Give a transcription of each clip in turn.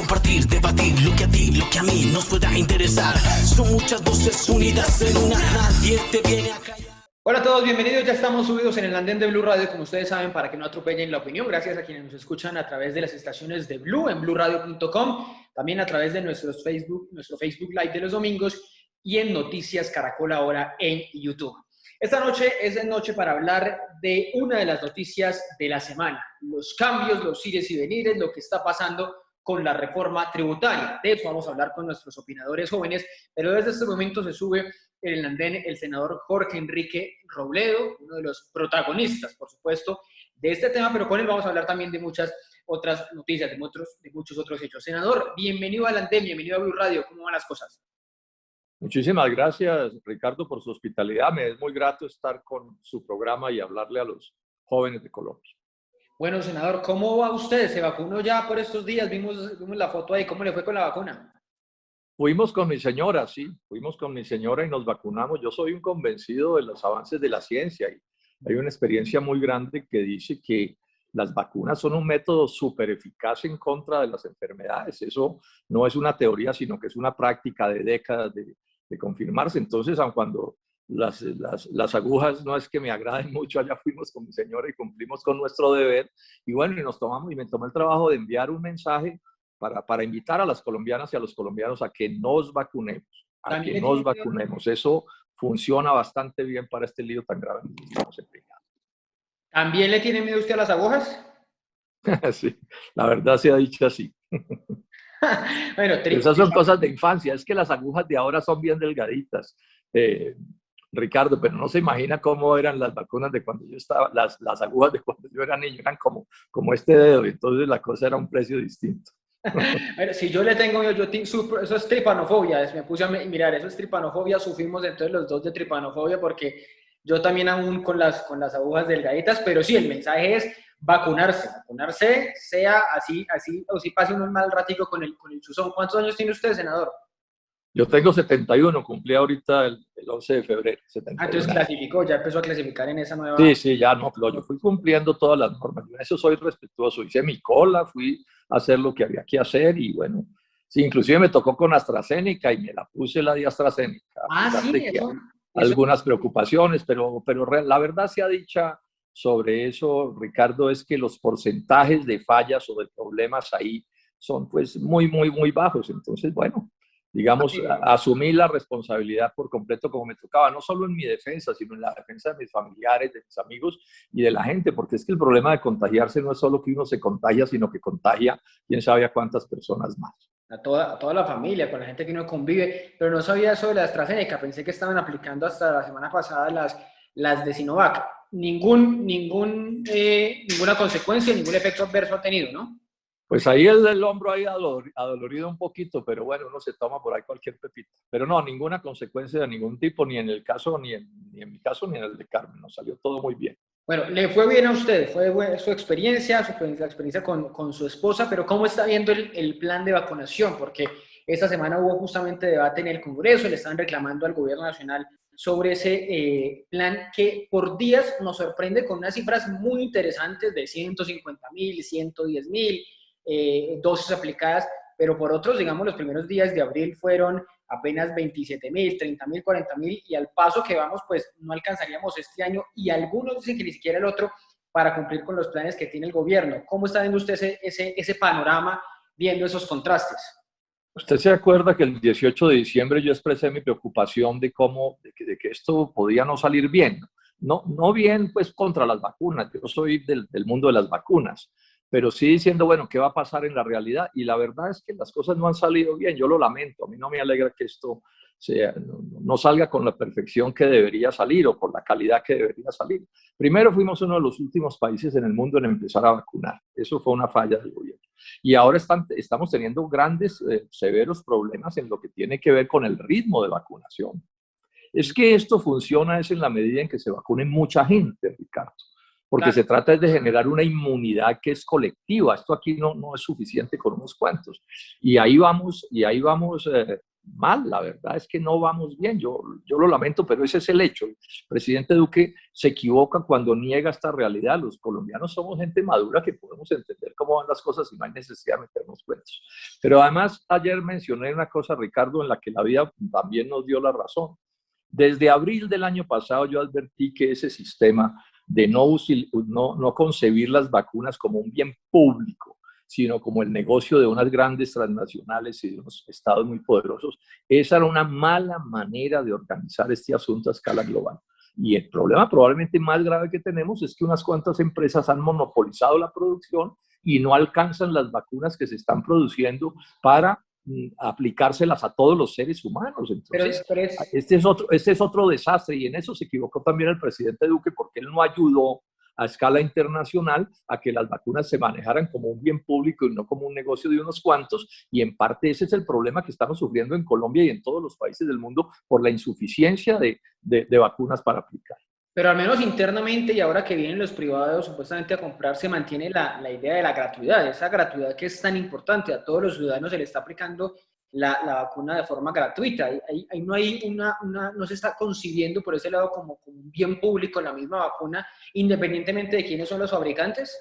compartir, debatir lo que a ti, lo que a mí nos pueda interesar. Son muchas voces unidas en una, nadie te viene a callar. Hola a todos, bienvenidos. Ya estamos subidos en el andén de Blue Radio, como ustedes saben, para que no atropellen la opinión. Gracias a quienes nos escuchan a través de las estaciones de Blue en blueradio.com, también a través de nuestro Facebook Live de los domingos y en Noticias Caracol ahora en YouTube. Esta noche es noche para hablar de una de las noticias de la semana, los cambios, los ires y venires, lo que está pasando con la reforma tributaria. De eso vamos a hablar con nuestros opinadores jóvenes, pero desde este momento se sube en el andén el senador Jorge Enrique Robledo, uno de los protagonistas, por supuesto, de este tema, pero con él vamos a hablar también de muchas otras noticias, de muchos otros hechos. Senador, bienvenido al andén, bienvenido a Blue Radio, ¿cómo van las cosas? Muchísimas gracias, Ricardo, por su hospitalidad. Me es muy grato estar con su programa y hablarle a los jóvenes de Colombia. Bueno, senador, ¿cómo va usted? ¿Se vacunó ya por estos días? Vimos la foto ahí. ¿Cómo le fue con la vacuna? Fuimos con mi señora, sí. Fuimos con mi señora y nos vacunamos. Yo soy un convencido de los avances de la ciencia y hay una experiencia muy grande que dice que las vacunas son un método súper eficaz en contra de las enfermedades. Eso no es una teoría, sino que es una práctica de décadas de confirmarse. Entonces, aun cuando las agujas no es que me agraden mucho, allá fuimos con mi señora y cumplimos con nuestro deber. Y bueno, y me tomé el trabajo de enviar un mensaje para invitar a las colombianas y a los colombianos a que nos vacunemos, Eso funciona bastante bien para este lío tan grave en el que estamos empeñados. ¿También le tiene miedo usted a las agujas? Sí, la verdad se ha dicho así. Bueno, esas son cosas de infancia. Es que las agujas de ahora son bien delgaditas, Ricardo, pero no se imagina cómo eran las vacunas de cuando yo estaba, las agujas de cuando yo era niño eran como este dedo, y entonces la cosa era un precio distinto. Bueno, si yo le tengo, eso es tripanofobia, me puse a mirar, eso es tripanofobia, sufrimos entonces los dos de tripanofobia porque yo también aún con las agujas delgaditas, pero sí, el mensaje es vacunarse, sea así, o si pase un mal ratico con el chuzón. ¿Cuántos años tiene usted, senador? Yo tengo 71, cumplí ahorita el 11 de febrero. 71. Entonces clasificó, ya empezó a clasificar en esa nueva... Sí, ya no, yo fui cumpliendo todas las normas, yo en eso soy respetuoso, hice mi cola, fui a hacer lo que había que hacer y bueno, sí, inclusive me tocó con AstraZeneca y me la puse la de AstraZeneca. Algunas preocupaciones, pero la verdad sea dicha sobre eso, Ricardo, es que los porcentajes de fallas o de problemas ahí son pues muy, muy, muy bajos. Entonces, bueno, digamos, asumí la responsabilidad por completo como me tocaba, no solo en mi defensa, sino en la defensa de mis familiares, de mis amigos y de la gente, porque es que el problema de contagiarse no es solo que uno se contagia, sino que contagia quién sabe a cuántas personas más. A toda la familia, con la gente que uno convive, pero no sabía eso de la AstraZeneca, pensé que estaban aplicando hasta la semana pasada las de Sinovac. Ninguna consecuencia, ningún efecto adverso ha tenido, ¿no? Pues ahí el hombro ahí adolorido un poquito, pero bueno, uno se toma por ahí cualquier pepita. Pero no, ninguna consecuencia de ningún tipo, ni en el caso, ni en mi caso, ni en el de Carmen. Nos salió todo muy bien. Bueno, le fue bien a usted, fue su experiencia, la experiencia con su esposa, pero ¿cómo está viendo el plan de vacunación? Porque esta semana hubo justamente debate en el Congreso, le están reclamando al gobierno nacional sobre ese plan que por días nos sorprende con unas cifras muy interesantes de 150,000, 110,000 dosis aplicadas, pero por otros, digamos, los primeros días de abril fueron apenas 27,000, 30,000, 40,000 y al paso que vamos, pues no alcanzaríamos este año y algunos dicen que ni siquiera el otro para cumplir con los planes que tiene el gobierno. ¿Cómo está viendo usted ese panorama, viendo esos contrastes? Usted se acuerda que el 18 de diciembre yo expresé mi preocupación de que esto podía no salir bien. No bien pues contra las vacunas, yo soy del mundo de las vacunas, pero sí diciendo, bueno, ¿qué va a pasar en la realidad? Y la verdad es que las cosas no han salido bien, yo lo lamento, a mí no me alegra que esto no salga con la perfección que debería salir o con la calidad que debería salir. Primero fuimos uno de los últimos países en el mundo en empezar a vacunar, eso fue una falla del gobierno. Y ahora estamos teniendo grandes, severos problemas en lo que tiene que ver con el ritmo de vacunación. Es que esto funciona es en la medida en que se vacune mucha gente, Ricardo. Porque se trata de generar una inmunidad que es colectiva. Esto aquí no es suficiente con unos cuantos. Y ahí vamos mal, la verdad es que no vamos bien, yo lo lamento, pero ese es el hecho. El presidente Duque se equivoca cuando niega esta realidad. Los colombianos somos gente madura que podemos entender cómo van las cosas y no hay necesidad de meternos cuentos. Pero además ayer mencioné una cosa, Ricardo, en la que la vida también nos dio la razón. Desde abril del año pasado yo advertí que ese sistema de no concebir las vacunas como un bien público, sino como el negocio de unas grandes transnacionales y de unos estados muy poderosos, esa era una mala manera de organizar este asunto a escala global. Y el problema probablemente más grave que tenemos es que unas cuantas empresas han monopolizado la producción y no alcanzan las vacunas que se están produciendo para aplicárselas a todos los seres humanos. Entonces, este es otro desastre, y en eso se equivocó también el presidente Duque, porque él no ayudó a escala internacional a que las vacunas se manejaran como un bien público y no como un negocio de unos cuantos, y en parte ese es el problema que estamos sufriendo en Colombia y en todos los países del mundo por la insuficiencia de vacunas para aplicar. Pero al menos internamente, y ahora que vienen los privados supuestamente a comprar, se mantiene la idea de la gratuidad, esa gratuidad que es tan importante. A todos los ciudadanos se le está aplicando la vacuna de forma gratuita. Ahí no hay no se está concibiendo por ese lado como un bien público la misma vacuna, independientemente de quiénes son los fabricantes.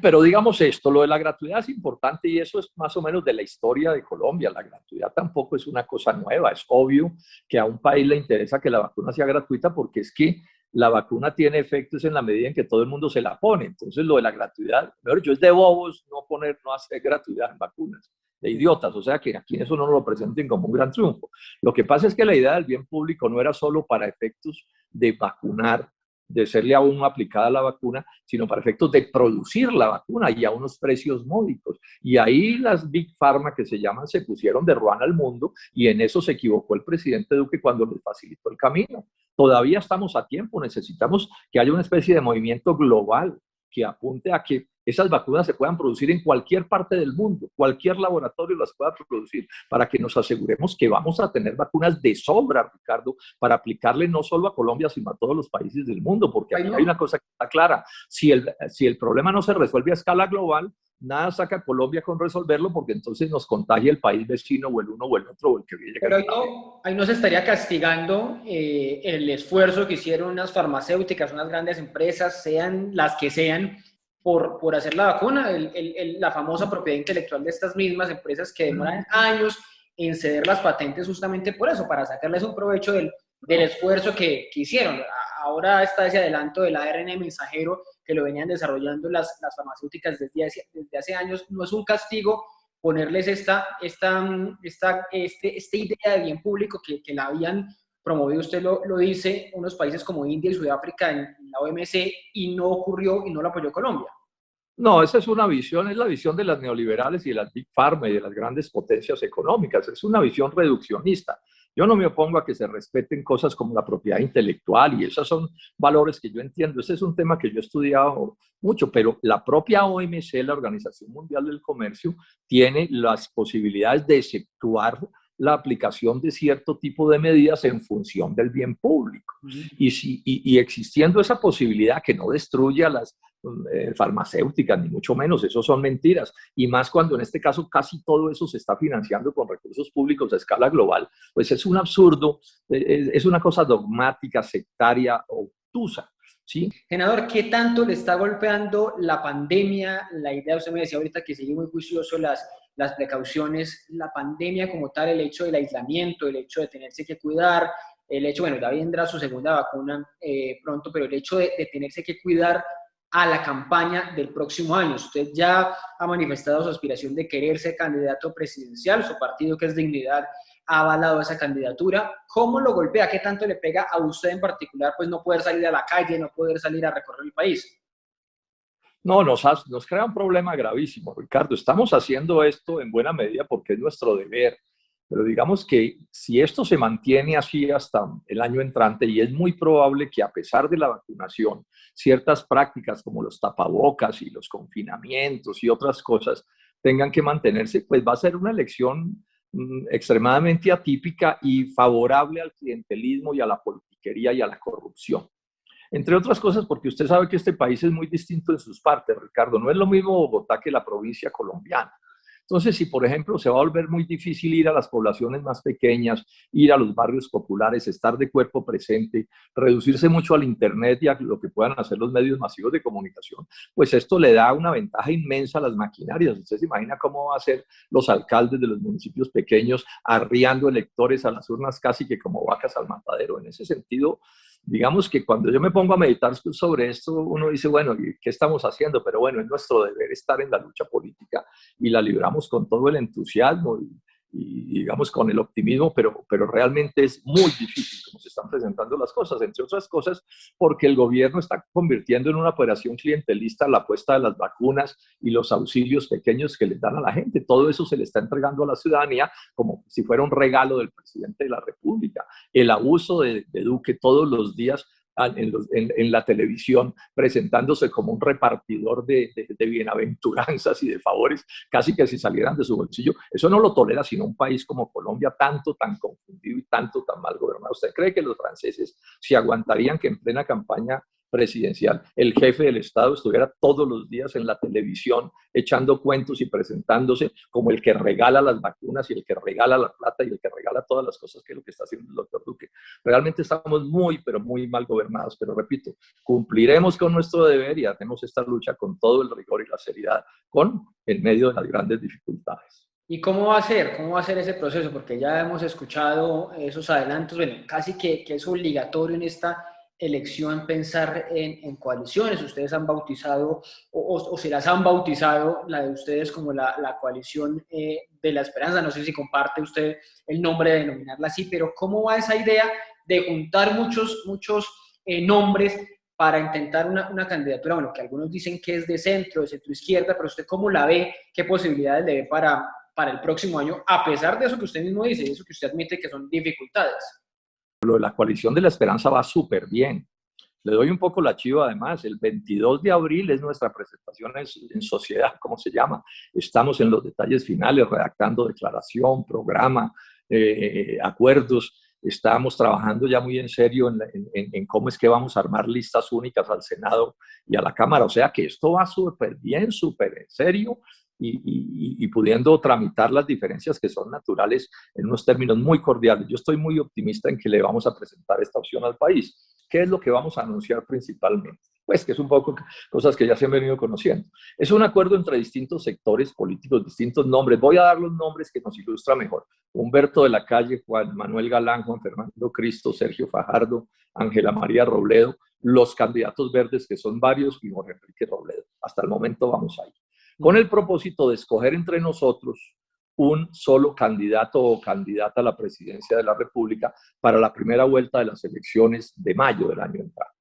Pero digamos esto, lo de la gratuidad es importante y eso es más o menos de la historia de Colombia. La gratuidad tampoco es una cosa nueva. Es obvio que a un país le interesa que la vacuna sea gratuita porque es que la vacuna tiene efectos en la medida en que todo el mundo se la pone. Entonces lo de la gratuidad, mejor dicho, es de bobos no hacer gratuidad en vacunas, de idiotas. O sea que aquí eso no nos lo presenten como un gran triunfo. Lo que pasa es que la idea del bien público no era solo para efectos de vacunar, de serle a uno aplicada la vacuna, sino para efectos de producir la vacuna y a unos precios módicos. Y ahí las Big Pharma, que se llaman, se pusieron de ruana al mundo, y en eso se equivocó el presidente Duque cuando les facilitó el camino. Todavía estamos a tiempo, necesitamos que haya una especie de movimiento global que apunte a que esas vacunas se puedan producir en cualquier parte del mundo, cualquier laboratorio las pueda producir, para que nos aseguremos que vamos a tener vacunas de sobra, Ricardo, para aplicarle no solo a Colombia, sino a todos los países del mundo, porque aquí hay una cosa que está clara: si el problema no se resuelve a escala global, nada saca a Colombia con resolverlo, porque entonces nos contagia el país vecino o el uno o el otro o el que viene. Pero ahí no se estaría castigando el esfuerzo que hicieron unas farmacéuticas, unas grandes empresas, sean las que sean, por hacer la vacuna, la famosa propiedad intelectual de estas mismas empresas que demoran años en ceder las patentes justamente por eso, para sacarles un provecho del esfuerzo que hicieron. Ahora está ese adelanto del ARN mensajero que lo venían desarrollando las farmacéuticas desde hace años. No es un castigo ponerles esta idea de bien público que la habían promovido, usted lo dice, unos países como India y Sudáfrica en la OMC, y no ocurrió y no lo apoyó Colombia. No, esa es una visión, es la visión de las neoliberales y de las Big Pharma y de las grandes potencias económicas. Es una visión reduccionista. Yo no me opongo a que se respeten cosas como la propiedad intelectual, y esos son valores que yo entiendo. Ese es un tema que yo he estudiado mucho, pero la propia OMC, la Organización Mundial del Comercio, tiene las posibilidades de exceptuar la aplicación de cierto tipo de medidas en función del bien público. Y existiendo esa posibilidad que no destruye a las farmacéuticas, ni mucho menos, eso son mentiras, y más cuando en este caso casi todo eso se está financiando con recursos públicos a escala global, pues es un absurdo, es una cosa dogmática, sectaria, obtusa. ¿Sí? Senador, ¿qué tanto le está golpeando la pandemia? La idea, usted me decía ahorita que sigue muy juicioso las precauciones, la pandemia como tal, el hecho del aislamiento, el hecho de tenerse que cuidar, el hecho, bueno, ya vendrá su segunda vacuna pronto, pero el hecho de tenerse que cuidar a la campaña del próximo año. Usted ya ha manifestado su aspiración de querer ser candidato presidencial, su partido, que es Dignidad, ha avalado esa candidatura. ¿Cómo lo golpea? ¿Qué tanto le pega a usted en particular, pues no poder salir a la calle, no poder salir a recorrer el país? No, nos crea un problema gravísimo, Ricardo. Estamos haciendo esto en buena medida porque es nuestro deber, pero digamos que si esto se mantiene así hasta el año entrante, y es muy probable que a pesar de la vacunación, ciertas prácticas como los tapabocas y los confinamientos y otras cosas tengan que mantenerse, pues va a ser una elección extremadamente atípica y favorable al clientelismo y a la politiquería y a la corrupción. Entre otras cosas porque usted sabe que este país es muy distinto en sus partes, Ricardo. No es lo mismo Bogotá que la provincia colombiana. Entonces, si por ejemplo se va a volver muy difícil ir a las poblaciones más pequeñas, ir a los barrios populares, estar de cuerpo presente, reducirse mucho al Internet y a lo que puedan hacer los medios masivos de comunicación, pues esto le da una ventaja inmensa a las maquinarias. Usted se imagina cómo va a ser los alcaldes de los municipios pequeños arriando electores a las urnas casi que como vacas al matadero. En ese sentido, digamos que cuando yo me pongo a meditar sobre esto, uno dice, bueno, ¿y qué estamos haciendo? Pero bueno, es nuestro deber estar en la lucha política y la libramos con todo el entusiasmo y digamos con el optimismo, pero realmente es muy difícil como se están presentando las cosas, entre otras cosas porque el gobierno está convirtiendo en una operación clientelista la apuesta de las vacunas y los auxilios pequeños que les dan a la gente. Todo eso se le está entregando a la ciudadanía como si fuera un regalo del presidente de la República. El abuso de Duque todos los días en la televisión, presentándose como un repartidor de bienaventuranzas y de favores, casi que si salieran de su bolsillo. Eso no lo tolera sino un país como Colombia, tanto, tan confundido y tanto, tan mal gobernado. ¿Usted cree que los franceses se aguantarían que en plena campaña presidencial el jefe del Estado estuviera todos los días en la televisión echando cuentos y presentándose como el que regala las vacunas y el que regala la plata y el que regala todas las cosas, que es lo que está haciendo el doctor Duque? Realmente estamos muy, pero muy mal gobernados, pero repito, cumpliremos con nuestro deber y haremos esta lucha con todo el rigor y la seriedad, en medio de las grandes dificultades. ¿Y cómo va a ser? ¿Cómo va a ser ese proceso? Porque ya hemos escuchado esos adelantos, bueno, casi que es obligatorio en esta elección pensar en coaliciones. Ustedes han bautizado o se las han bautizado, la de ustedes, como la coalición de la esperanza. No sé si comparte usted el nombre de denominarla así, pero ¿cómo va esa idea de juntar muchos nombres para intentar una candidatura, bueno, que algunos dicen que es de centro izquierda, pero usted cómo la ve? ¿Qué posibilidades le ve para el próximo año, a pesar de eso que usted mismo dice, eso que usted admite que son dificultades? Lo de la coalición de la esperanza va súper bien. Le doy un poco la chiva además. El 22 de abril es nuestra presentación en sociedad, ¿cómo se llama? Estamos en los detalles finales, redactando declaración, programa, acuerdos. Estamos trabajando ya muy en serio en cómo es que vamos a armar listas únicas al Senado y a la Cámara. O sea que esto va súper bien, súper en serio. Y pudiendo tramitar las diferencias que son naturales en unos términos muy cordiales. Yo estoy muy optimista en que le vamos a presentar esta opción al país. ¿Qué es lo que vamos a anunciar principalmente? Pues que es un poco cosas que ya se han venido conociendo. Es un acuerdo entre distintos sectores políticos, distintos nombres. Voy a dar los nombres que nos ilustra mejor. Humberto de la Calle, Juan Manuel Galán, Juan Fernando Cristo, Sergio Fajardo, Ángela María Robledo, los candidatos verdes, que son varios, y Jorge Enrique Robledo. Hasta el momento vamos ahí, con el propósito de escoger entre nosotros un solo candidato o candidata a la presidencia de la República para la primera vuelta de las elecciones de mayo del año entrante.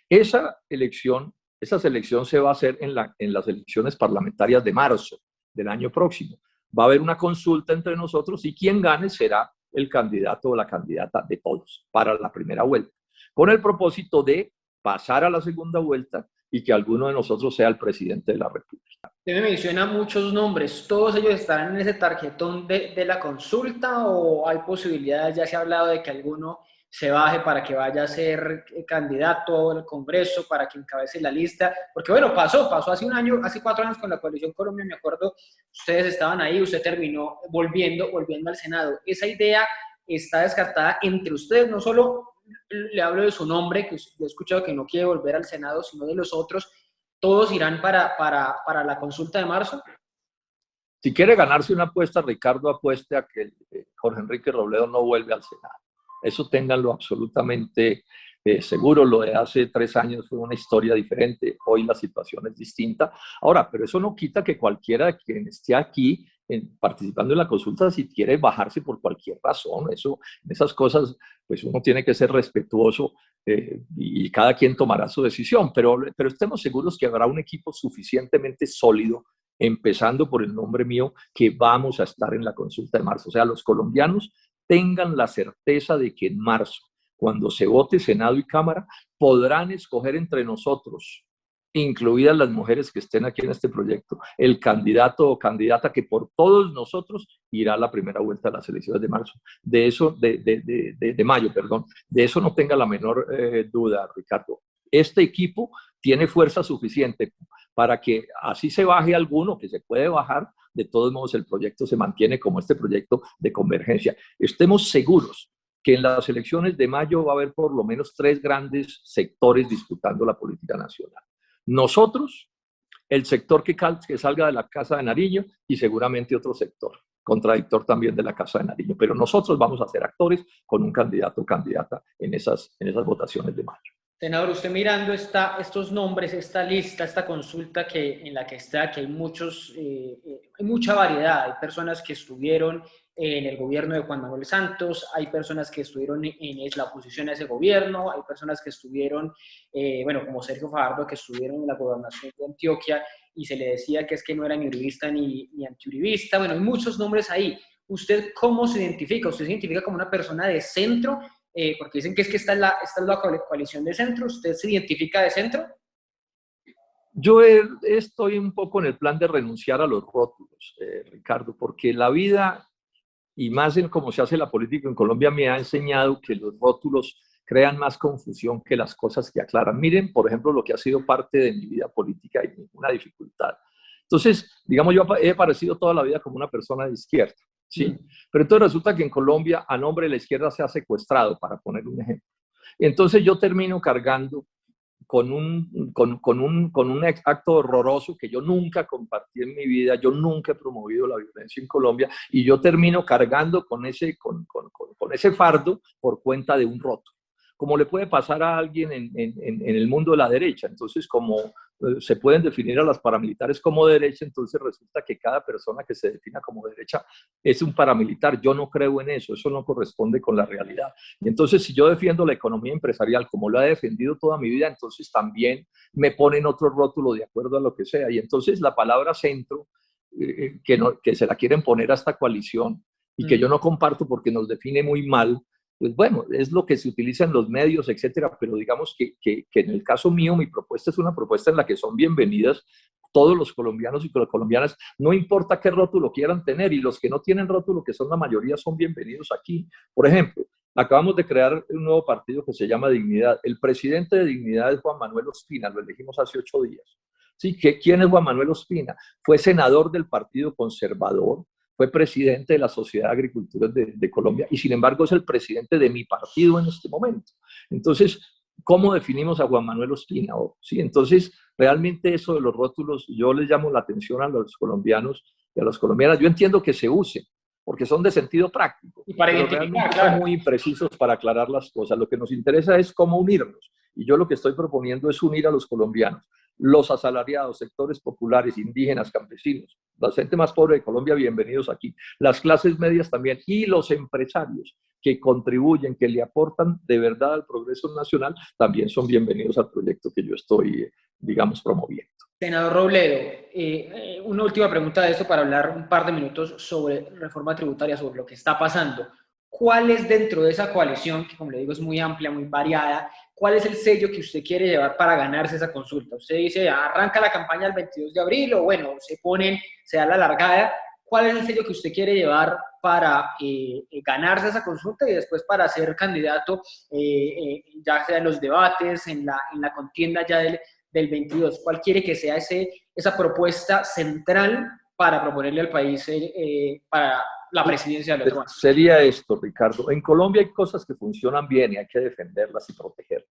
Esa selección se va a hacer en las elecciones parlamentarias de marzo del año próximo. Va a haber una consulta entre nosotros y quien gane será el candidato o la candidata de todos para la primera vuelta, con el propósito de pasar a la segunda vuelta y que alguno de nosotros sea el presidente de la República. Usted me menciona muchos nombres. ¿Todos ellos estarán en ese tarjetón de la consulta o hay posibilidades? Ya se ha hablado de que alguno se baje para que vaya a ser candidato al Congreso, para que encabece la lista. Porque bueno, pasó hace un año, hace 4 años con la Coalición Colombia, me acuerdo, ustedes estaban ahí, usted terminó volviendo al Senado. Esa idea está descartada entre ustedes, no solo le hablo de su nombre, que yo he escuchado que no quiere volver al Senado, sino de los otros. ¿Todos irán para la consulta de marzo? Si quiere ganarse una apuesta, Ricardo apueste a que Jorge Enrique Robledo no vuelve al Senado. Eso ténganlo absolutamente seguro. Lo de hace 3 años fue una historia diferente. Hoy la situación es distinta. Ahora, pero eso no quita que cualquiera de quien esté aquí participando en la consulta, si quiere bajarse por cualquier razón, esas cosas, pues uno tiene que ser respetuoso y cada quien tomará su decisión, pero estemos seguros que habrá un equipo suficientemente sólido, empezando por el nombre mío, que vamos a estar en la consulta de marzo. O sea, los colombianos tengan la certeza de que en marzo, cuando se vote Senado y Cámara, podrán escoger entre nosotros, incluidas las mujeres que estén aquí en este proyecto, el candidato o candidata que por todos nosotros irá a la primera vuelta de las elecciones de marzo. De eso, de mayo, perdón. De eso no tenga la menor duda, Ricardo. Este equipo tiene fuerza suficiente para que así se baje alguno, que se puede bajar, de todos modos el proyecto se mantiene como este proyecto de convergencia. Estemos seguros que en las elecciones de mayo va a haber por lo menos 3 grandes sectores disputando la política nacional. Nosotros, el sector que salga de la Casa de Nariño y seguramente otro sector, contradictor también de la Casa de Nariño. Pero nosotros vamos a ser actores con un candidato o candidata en esas votaciones de mayo. Senador, usted mirando estos nombres, esta lista, esta consulta en la que está, que hay hay mucha variedad. Hay personas que estuvieron en el gobierno de Juan Manuel Santos, hay personas que estuvieron en la oposición a ese gobierno, hay personas que estuvieron, como Sergio Fajardo, que estuvieron en la gobernación de Antioquia y se le decía que es que no era ni uribista ni antiuribista. Bueno, hay muchos nombres ahí. ¿Usted cómo se identifica? ¿Usted se identifica como una persona de centro? Porque dicen que esta es la coalición de centro. ¿Usted se identifica de centro? Yo estoy un poco en el plan de renunciar a los rótulos, Ricardo, porque la vida, y más en cómo se hace la política en Colombia, me ha enseñado que los rótulos crean más confusión que las cosas que aclaran. Miren, por ejemplo, lo que ha sido parte de mi vida política y una dificultad. Entonces, digamos, yo he aparecido toda la vida como una persona de izquierda, ¿sí? Pero entonces resulta que en Colombia a nombre de la izquierda se ha secuestrado, para poner un ejemplo. Entonces yo termino cargando con un acto horroroso que yo nunca compartí en mi vida, yo nunca he promovido la violencia en Colombia, y yo termino cargando con ese fardo por cuenta de un rótulo, como le puede pasar a alguien en el mundo de la derecha. Entonces, como se pueden definir a las paramilitares como derecha, entonces resulta que cada persona que se defina como derecha es un paramilitar. Yo no creo en eso no corresponde con la realidad. Y entonces, si yo defiendo la economía empresarial como lo he defendido toda mi vida, entonces también me ponen otro rótulo de acuerdo a lo que sea. Y entonces la palabra centro, que se la quieren poner a esta coalición y que yo no comparto porque nos define muy mal, pues bueno, es lo que se utiliza en los medios, etcétera, pero digamos que en el caso mío, mi propuesta es una propuesta en la que son bienvenidas todos los colombianos y las colombianas, no importa qué rótulo quieran tener, y los que no tienen rótulo, que son la mayoría, son bienvenidos aquí. Por ejemplo, acabamos de crear un nuevo partido que se llama Dignidad. El presidente de Dignidad es Juan Manuel Ospina, lo elegimos hace 8 días. ¿Sí? ¿Quién es Juan Manuel Ospina? Fue senador del Partido Conservador, fue presidente de la Sociedad de Agricultores de Colombia, y sin embargo es el presidente de mi partido en este momento. Entonces, ¿cómo definimos a Juan Manuel Ospina? ¿Sí? Entonces, realmente eso de los rótulos, yo les llamo la atención a los colombianos y a las colombianas. Yo entiendo que se usen, porque son de sentido práctico, y para pero realmente son muy imprecisos para aclarar las cosas. Lo que nos interesa es cómo unirnos, y yo lo que estoy proponiendo es unir a los colombianos, los asalariados, sectores populares, indígenas, campesinos, la gente más pobre de Colombia, bienvenidos aquí, las clases medias también, y los empresarios que contribuyen, que le aportan de verdad al progreso nacional, también son bienvenidos al proyecto que yo estoy, digamos, promoviendo. Senador Robledo, una última pregunta de esto para hablar un par de minutos sobre reforma tributaria, sobre lo que está pasando. ¿Cuál es, dentro de esa coalición, que como le digo es muy amplia, muy variada, cuál es el sello que usted quiere llevar para ganarse esa consulta? Usted dice, arranca la campaña el 22 de abril, o bueno, se da la largada. ¿Cuál es el sello que usted quiere llevar para ganarse esa consulta y después para ser candidato, ya sea en los debates, en la contienda ya del 22? ¿Cuál quiere que sea esa propuesta central para proponerle al país para la presidencia del otro año? Sería esto, Ricardo. En Colombia hay cosas que funcionan bien y hay que defenderlas y protegerlas.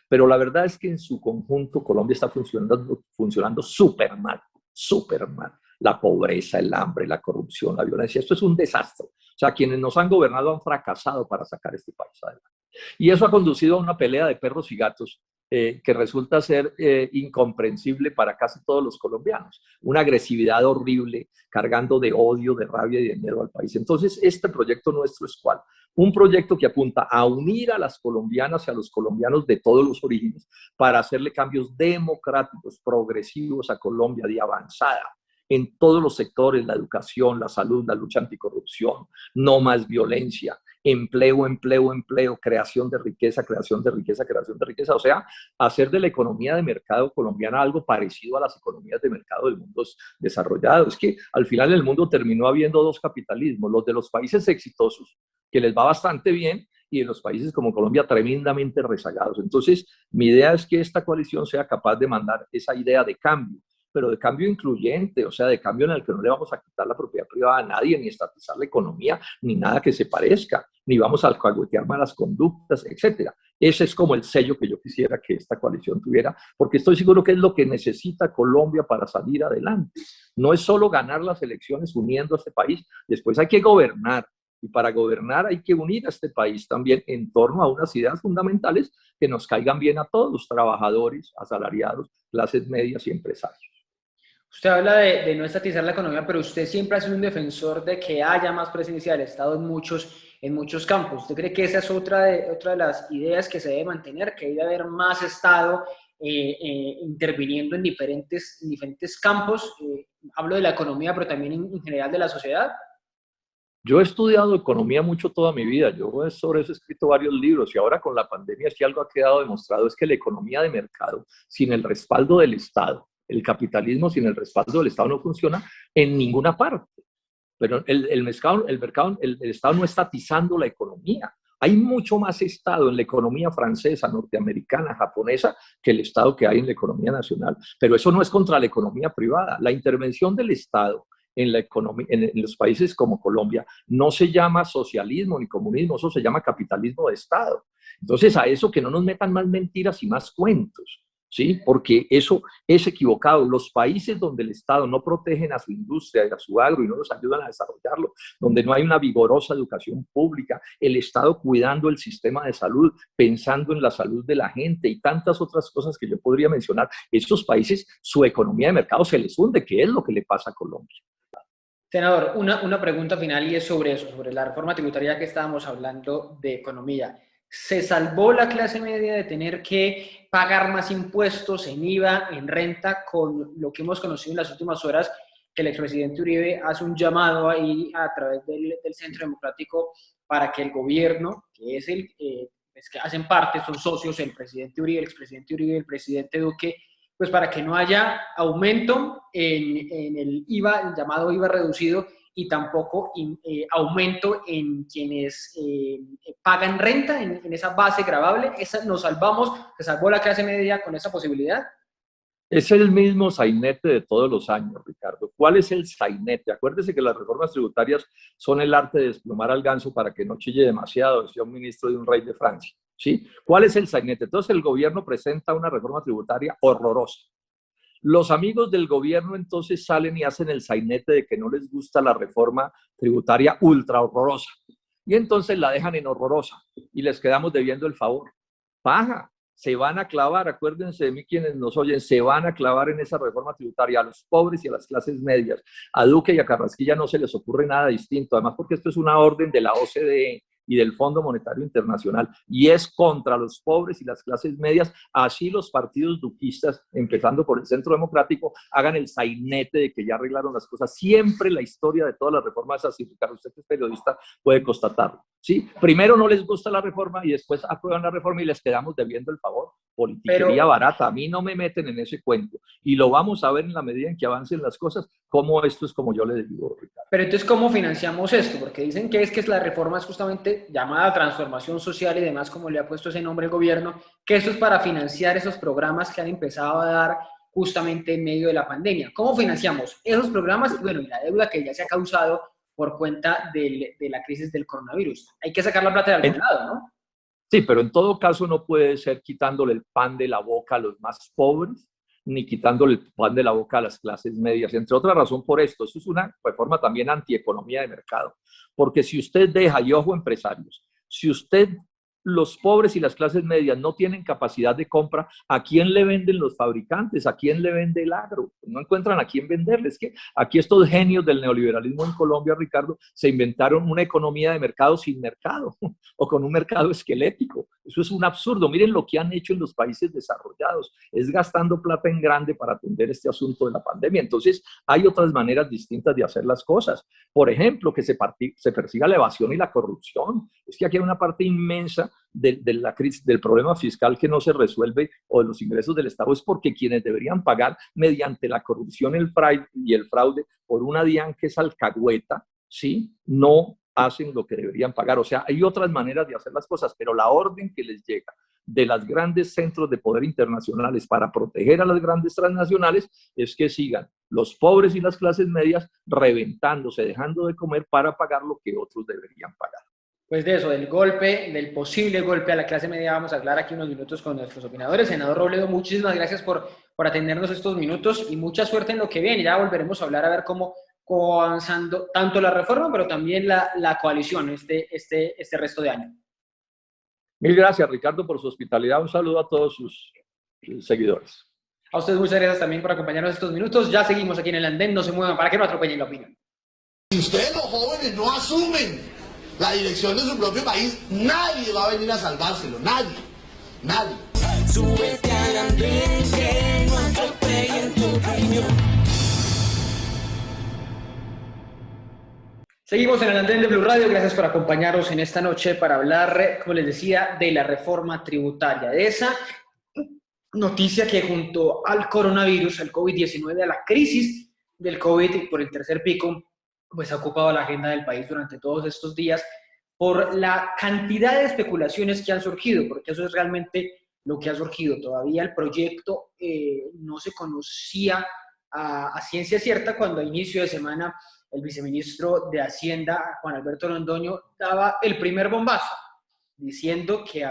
Pero la verdad es que en su conjunto Colombia está funcionando súper mal, súper mal. La pobreza, el hambre, la corrupción, la violencia, esto es un desastre. O sea, quienes nos han gobernado han fracasado para sacar este país adelante. Y eso ha conducido a una pelea de perros y gatos que resulta ser incomprensible para casi todos los colombianos. Una agresividad horrible, cargando de odio, de rabia y de miedo al país. Entonces, este proyecto nuestro es ¿cuál? Un proyecto que apunta a unir a las colombianas y a los colombianos de todos los orígenes para hacerle cambios democráticos, progresivos a Colombia, de avanzada en todos los sectores: la educación, la salud, la lucha anticorrupción, no más violencia, empleo, empleo, empleo, creación de riqueza, creación de riqueza, creación de riqueza. O sea, hacer de la economía de mercado colombiana algo parecido a las economías de mercado del mundo desarrollado. Es que al final el mundo terminó habiendo 2 capitalismos: los de los países exitosos, que les va bastante bien, y en los países como Colombia tremendamente rezagados. Entonces, mi idea es que esta coalición sea capaz de mandar esa idea de cambio, pero de cambio incluyente, o sea, de cambio en el que no le vamos a quitar la propiedad privada a nadie, ni estatizar la economía, ni nada que se parezca, ni vamos a alcahuetear malas conductas, etcétera. Ese es como el sello que yo quisiera que esta coalición tuviera, porque estoy seguro que es lo que necesita Colombia para salir adelante. No es solo ganar las elecciones uniendo a este país, después hay que gobernar. Y para gobernar hay que unir a este país también en torno a unas ideas fundamentales que nos caigan bien a todos, trabajadores, asalariados, clases medias y empresarios. Usted habla de no estatizar la economía, pero usted siempre ha sido un defensor de que haya más presencia del Estado en muchos campos. ¿Usted cree que esa es otra de las ideas que se debe mantener, que debe haber más Estado interviniendo en diferentes campos? Hablo de la economía, pero también en general de la sociedad. Yo he estudiado economía mucho toda mi vida, yo sobre eso he escrito varios libros y ahora con la pandemia si algo ha quedado demostrado es que la economía de mercado sin el respaldo del Estado, el capitalismo sin el respaldo del Estado no funciona en ninguna parte. Pero el Estado no está atizando la economía. Hay mucho más Estado en la economía francesa, norteamericana, japonesa, que el Estado que hay en la economía nacional. Pero eso no es contra la economía privada. La intervención del Estado en la economía, en los países como Colombia, no se llama socialismo ni comunismo, eso se llama capitalismo de Estado. Entonces, a eso que no nos metan más mentiras y más cuentos, ¿sí? Porque eso es equivocado. Los países donde el Estado no protegen a su industria y a su agro y no los ayudan a desarrollarlo, donde no hay una vigorosa educación pública, el Estado cuidando el sistema de salud, pensando en la salud de la gente y tantas otras cosas que yo podría mencionar, esos países, su economía de mercado se les hunde, que es lo que le pasa a Colombia. Senador, una pregunta final y es sobre eso, sobre la reforma tributaria que estábamos hablando de economía. ¿Se salvó la clase media de tener que pagar más impuestos en IVA, en renta, con lo que hemos conocido en las últimas horas, que el expresidente Uribe hace un llamado ahí a través del Centro Democrático para que el gobierno, que es que hacen parte, son socios, el presidente Uribe, el expresidente Uribe, el presidente Duque, pues para que no haya aumento en el IVA, el llamado IVA reducido, y tampoco aumento en quienes pagan renta, en esa base gravable? Nos salvamos, se salvó la clase media con esa posibilidad. Es el mismo sainete de todos los años, Ricardo. ¿Cuál es el sainete? Acuérdese que las reformas tributarias son el arte de desplumar al ganso para que no chille demasiado, decía un ministro de un rey de Francia, ¿sí? ¿Cuál es el sainete? Entonces el gobierno presenta una reforma tributaria horrorosa. Los amigos del gobierno entonces salen y hacen el sainete de que no les gusta la reforma tributaria ultra horrorosa. Y entonces la dejan en horrorosa y les quedamos debiendo el favor. Paja, se van a clavar, acuérdense de mí quienes nos oyen, se van a clavar en esa reforma tributaria a los pobres y a las clases medias. A Duque y a Carrasquilla no se les ocurre nada distinto, además porque esto es una orden de la OCDE y del Fondo Monetario Internacional, y es contra los pobres y las clases medias. Así los partidos duquistas, empezando por el Centro Democrático, hagan el sainete de que ya arreglaron las cosas. Siempre la historia de todas las reformas es así, Ricardo, usted que es periodista puede constatarlo, ¿sí? Primero no les gusta la reforma y después aprueban la reforma y les quedamos debiendo el favor. Politiquería barata, a mí no me meten en ese cuento, y lo vamos a ver en la medida en que avancen las cosas, como esto es como yo le digo, Ricardo. Pero entonces, ¿cómo financiamos esto? Porque dicen que la reforma es justamente llamada transformación social y demás, como le ha puesto ese nombre el gobierno, que esto es para financiar esos programas que han empezado a dar justamente en medio de la pandemia. ¿Cómo financiamos esos programas? Bueno, y la deuda que ya se ha causado por cuenta de la crisis del coronavirus. Hay que sacar la plata de algún lado, ¿no? Sí, pero en todo caso no puede ser quitándole el pan de la boca a los más pobres, ni quitándole el pan de la boca a las clases medias. Entre otra razón por esto, eso es una reforma también antieconomía de mercado. Porque si usted deja, y ojo empresarios, si usted, los pobres y las clases medias no tienen capacidad de compra, ¿a quién le venden los fabricantes? ¿A quién le vende el agro? No encuentran a quién venderles. Que aquí estos genios del neoliberalismo en Colombia, Ricardo, se inventaron una economía de mercado sin mercado o con un mercado esquelético. Eso es un absurdo. Miren lo que han hecho en los países desarrollados. Es gastando plata en grande para atender este asunto de la pandemia. Entonces, hay otras maneras distintas de hacer las cosas. Por ejemplo, que se persiga la evasión y la corrupción. Es que aquí hay una parte inmensa de la crisis, del problema fiscal que no se resuelve, o de los ingresos del Estado, es porque quienes deberían pagar mediante la corrupción y el fraude por una DIAN que es alcahueta, ¿sí? No hacen lo que deberían pagar. O sea, hay otras maneras de hacer las cosas, pero la orden que les llega de las grandes centros de poder internacionales para proteger a las grandes transnacionales es que sigan los pobres y las clases medias reventándose, dejando de comer para pagar lo que otros deberían pagar. Pues de eso, del golpe, del posible golpe a la clase media, vamos a hablar aquí unos minutos con nuestros opinadores. Senador Robledo, muchísimas gracias por atendernos estos minutos y mucha suerte en lo que viene. Ya volveremos a hablar a ver cómo va avanzando tanto la reforma, pero también la coalición este resto de año. Mil gracias, Ricardo, por su hospitalidad. Un saludo a todos sus seguidores. A ustedes muchas gracias también por acompañarnos estos minutos. Ya seguimos aquí en el andén, no se muevan para que no atropellen la opinión. Si ustedes los jóvenes no asumen la dirección de su propio país, nadie va a venir a salvárselo, nadie. Súbete al andén que no atropellen tu opinión. Seguimos en el andén de Blue Radio, gracias por acompañarnos en esta noche para hablar, como les decía, de la reforma tributaria, de esa noticia que junto al coronavirus, al COVID-19, a la crisis del COVID por el tercer pico, pues ha ocupado la agenda del país durante todos estos días por la cantidad de especulaciones que han surgido, porque eso es realmente lo que ha surgido. Todavía el proyecto no se conocía a ciencia cierta cuando a inicio de semana el viceministro de Hacienda, Juan Alberto Londoño, daba el primer bombazo, diciendo que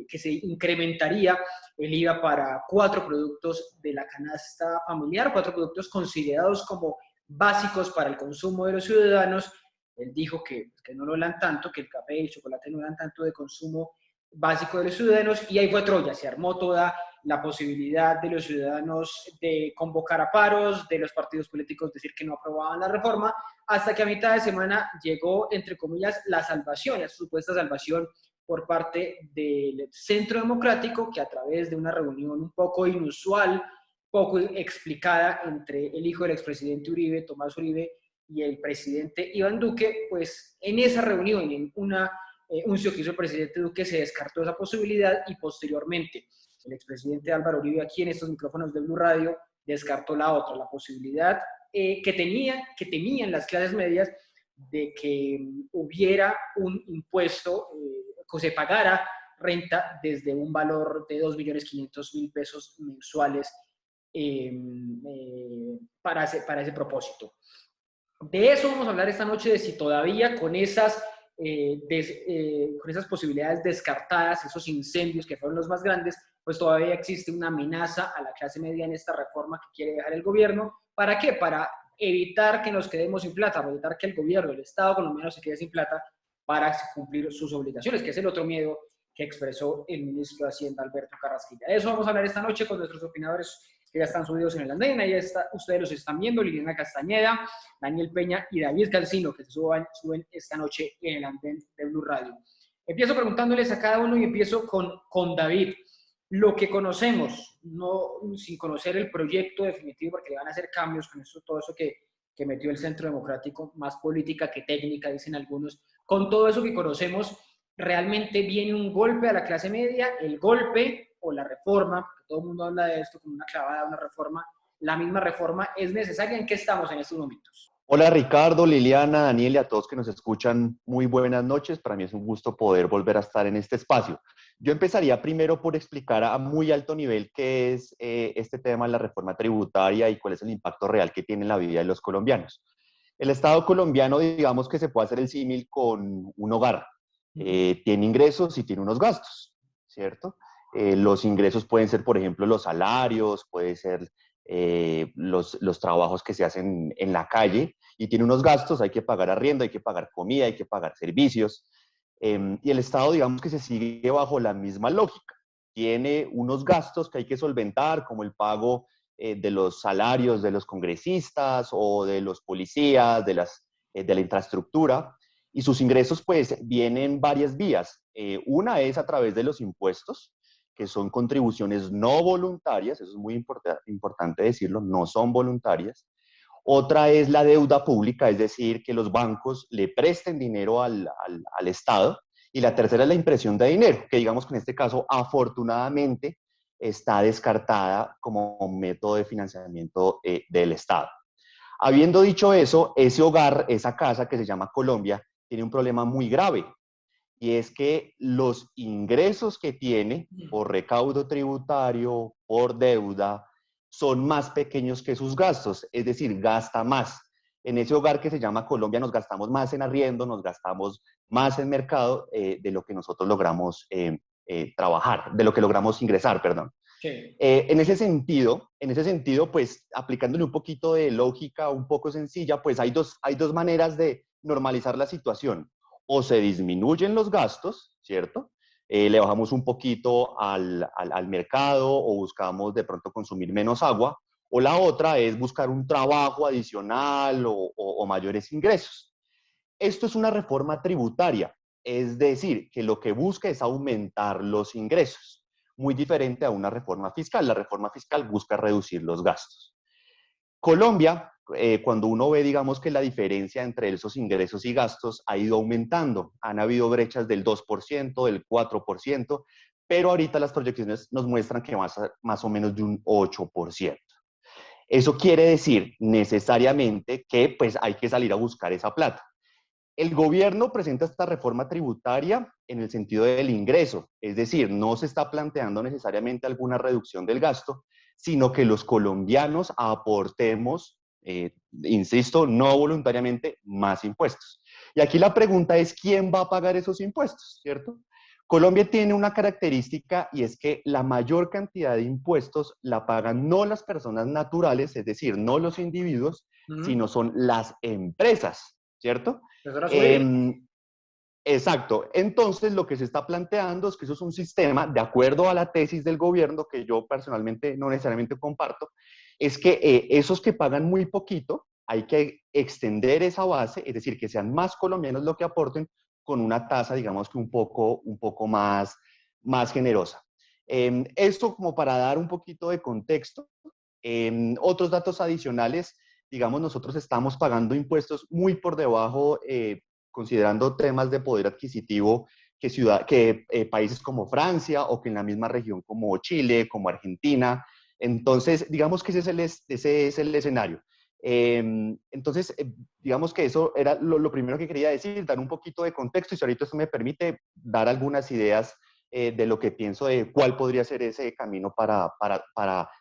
que se incrementaría el IVA para 4 productos de la canasta familiar, 4 productos considerados como básicos para el consumo de los ciudadanos. Él dijo que no lo eran tanto, que el café y el chocolate no eran tanto de consumo básico de los ciudadanos, y ahí fue Troya, se armó toda la posibilidad de los ciudadanos de convocar a paros, de los partidos políticos decir que no aprobaban la reforma, hasta que a mitad de semana llegó, entre comillas, la salvación, la supuesta salvación por parte del Centro Democrático, que a través de una reunión un poco inusual, poco explicada entre el hijo del expresidente Uribe, Tomás Uribe, y el presidente Iván Duque, pues en esa reunión, en un anuncio que hizo el presidente Duque, se descartó esa posibilidad y posteriormente el expresidente Álvaro Uribe, aquí en estos micrófonos de Blue Radio, descartó la otra, la posibilidad que temían las clases medias de que hubiera un impuesto, que se pagara renta desde un valor de 2.500.000 pesos mensuales para ese propósito. De eso vamos a hablar esta noche, de si todavía con esas posibilidades descartadas, esos incendios que fueron los más grandes, pues todavía existe una amenaza a la clase media en esta reforma que quiere dejar el gobierno. ¿Para qué? Para evitar que nos quedemos sin plata, para evitar que el gobierno, el Estado colombiano se quede sin plata para cumplir sus obligaciones, que es el otro miedo que expresó el ministro de Hacienda, Alberto Carrasquilla. De eso vamos a hablar esta noche con nuestros opinadores que ya están subidos en el andén. Ahí ustedes los están viendo: Liliana Castañeda, Daniel Peña y David Calcino, que se suben esta noche en el andén de Blue Radio. Empiezo preguntándoles a cada uno y empiezo con David. Lo que conocemos, no sin conocer el proyecto definitivo, porque le van a hacer cambios con todo eso que metió el Centro Democrático, más política que técnica, dicen algunos. Con todo eso que conocemos, ¿realmente viene un golpe a la clase media? ¿El golpe o la reforma? Porque todo el mundo habla de esto como una clavada, una reforma. ¿La misma reforma es necesaria? ¿En qué estamos en estos momentos? Hola Ricardo, Liliana, Daniel y a todos que nos escuchan, muy buenas noches. Para mí es un gusto poder volver a estar en este espacio. Yo empezaría primero por explicar a muy alto nivel qué es este tema de la reforma tributaria y cuál es el impacto real que tiene en la vida de los colombianos. El Estado colombiano, digamos que se puede hacer el símil con un hogar. Tiene ingresos y tiene unos gastos, ¿cierto? Los ingresos pueden ser, por ejemplo, los salarios, puede ser los trabajos que se hacen en la calle, y tiene unos gastos: hay que pagar arriendo, hay que pagar comida, hay que pagar servicios. Y el Estado, digamos que se sigue bajo la misma lógica. Tiene unos gastos que hay que solventar, como el pago de los salarios de los congresistas o de los policías, de la infraestructura, y sus ingresos pues vienen varias vías. Una es a través de los impuestos, que son contribuciones no voluntarias, eso es muy importante decirlo, no son voluntarias. Otra es la deuda pública, es decir, que los bancos le presten dinero al Estado. Y la tercera es la impresión de dinero, que digamos que en este caso afortunadamente está descartada como un método de financiamiento del Estado. Habiendo dicho eso, ese hogar, esa casa que se llama Colombia, tiene un problema muy grave, y es que los ingresos que tiene por recaudo tributario, por deuda, son más pequeños que sus gastos, es decir, gasta más. En ese hogar que se llama Colombia nos gastamos más en arriendo, nos gastamos más en mercado de lo que nosotros logramos trabajar, de lo que logramos ingresar, perdón. Sí. En ese sentido, pues aplicándole un poquito de lógica un poco sencilla, pues hay dos maneras de normalizar la situación. O se disminuyen los gastos, ¿cierto? Le bajamos un poquito al mercado o buscamos de pronto consumir menos agua. O la otra es buscar un trabajo adicional o mayores ingresos. Esto es una reforma tributaria, es decir, que lo que busca es aumentar los ingresos, muy diferente a una reforma fiscal. La reforma fiscal busca reducir los gastos. Colombia, cuando uno ve, digamos, que la diferencia entre esos ingresos y gastos ha ido aumentando. Han habido brechas del 2%, del 4%, pero ahorita las proyecciones nos muestran que más o menos de un 8%. Eso quiere decir necesariamente que pues hay que salir a buscar esa plata. El gobierno presenta esta reforma tributaria en el sentido del ingreso, es decir, no se está planteando necesariamente alguna reducción del gasto, sino que los colombianos aportemos, insisto, no voluntariamente, más impuestos. Y aquí la pregunta es, ¿quién va a pagar esos impuestos? ¿Cierto? Colombia tiene una característica y es que la mayor cantidad de impuestos la pagan no las personas naturales, es decir, no los individuos, sino son las empresas, ¿cierto? Exacto. Entonces, lo que se está planteando es que eso es un sistema, de acuerdo a la tesis del gobierno, que yo personalmente no necesariamente comparto, es que esos que pagan muy poquito, hay que extender esa base, es decir, que sean más colombianos lo que aporten con una tasa, digamos que un poco más generosa. Esto como para dar un poquito de contexto. Otros datos adicionales, digamos, nosotros estamos pagando impuestos muy por debajo, considerando temas de poder adquisitivo, que países como Francia o que en la misma región como Chile, como Argentina. Entonces, digamos que ese es el escenario. Entonces, digamos que eso era lo primero que quería decir, dar un poquito de contexto y si ahorita eso me permite dar algunas ideas de lo que pienso de cuál podría ser ese camino para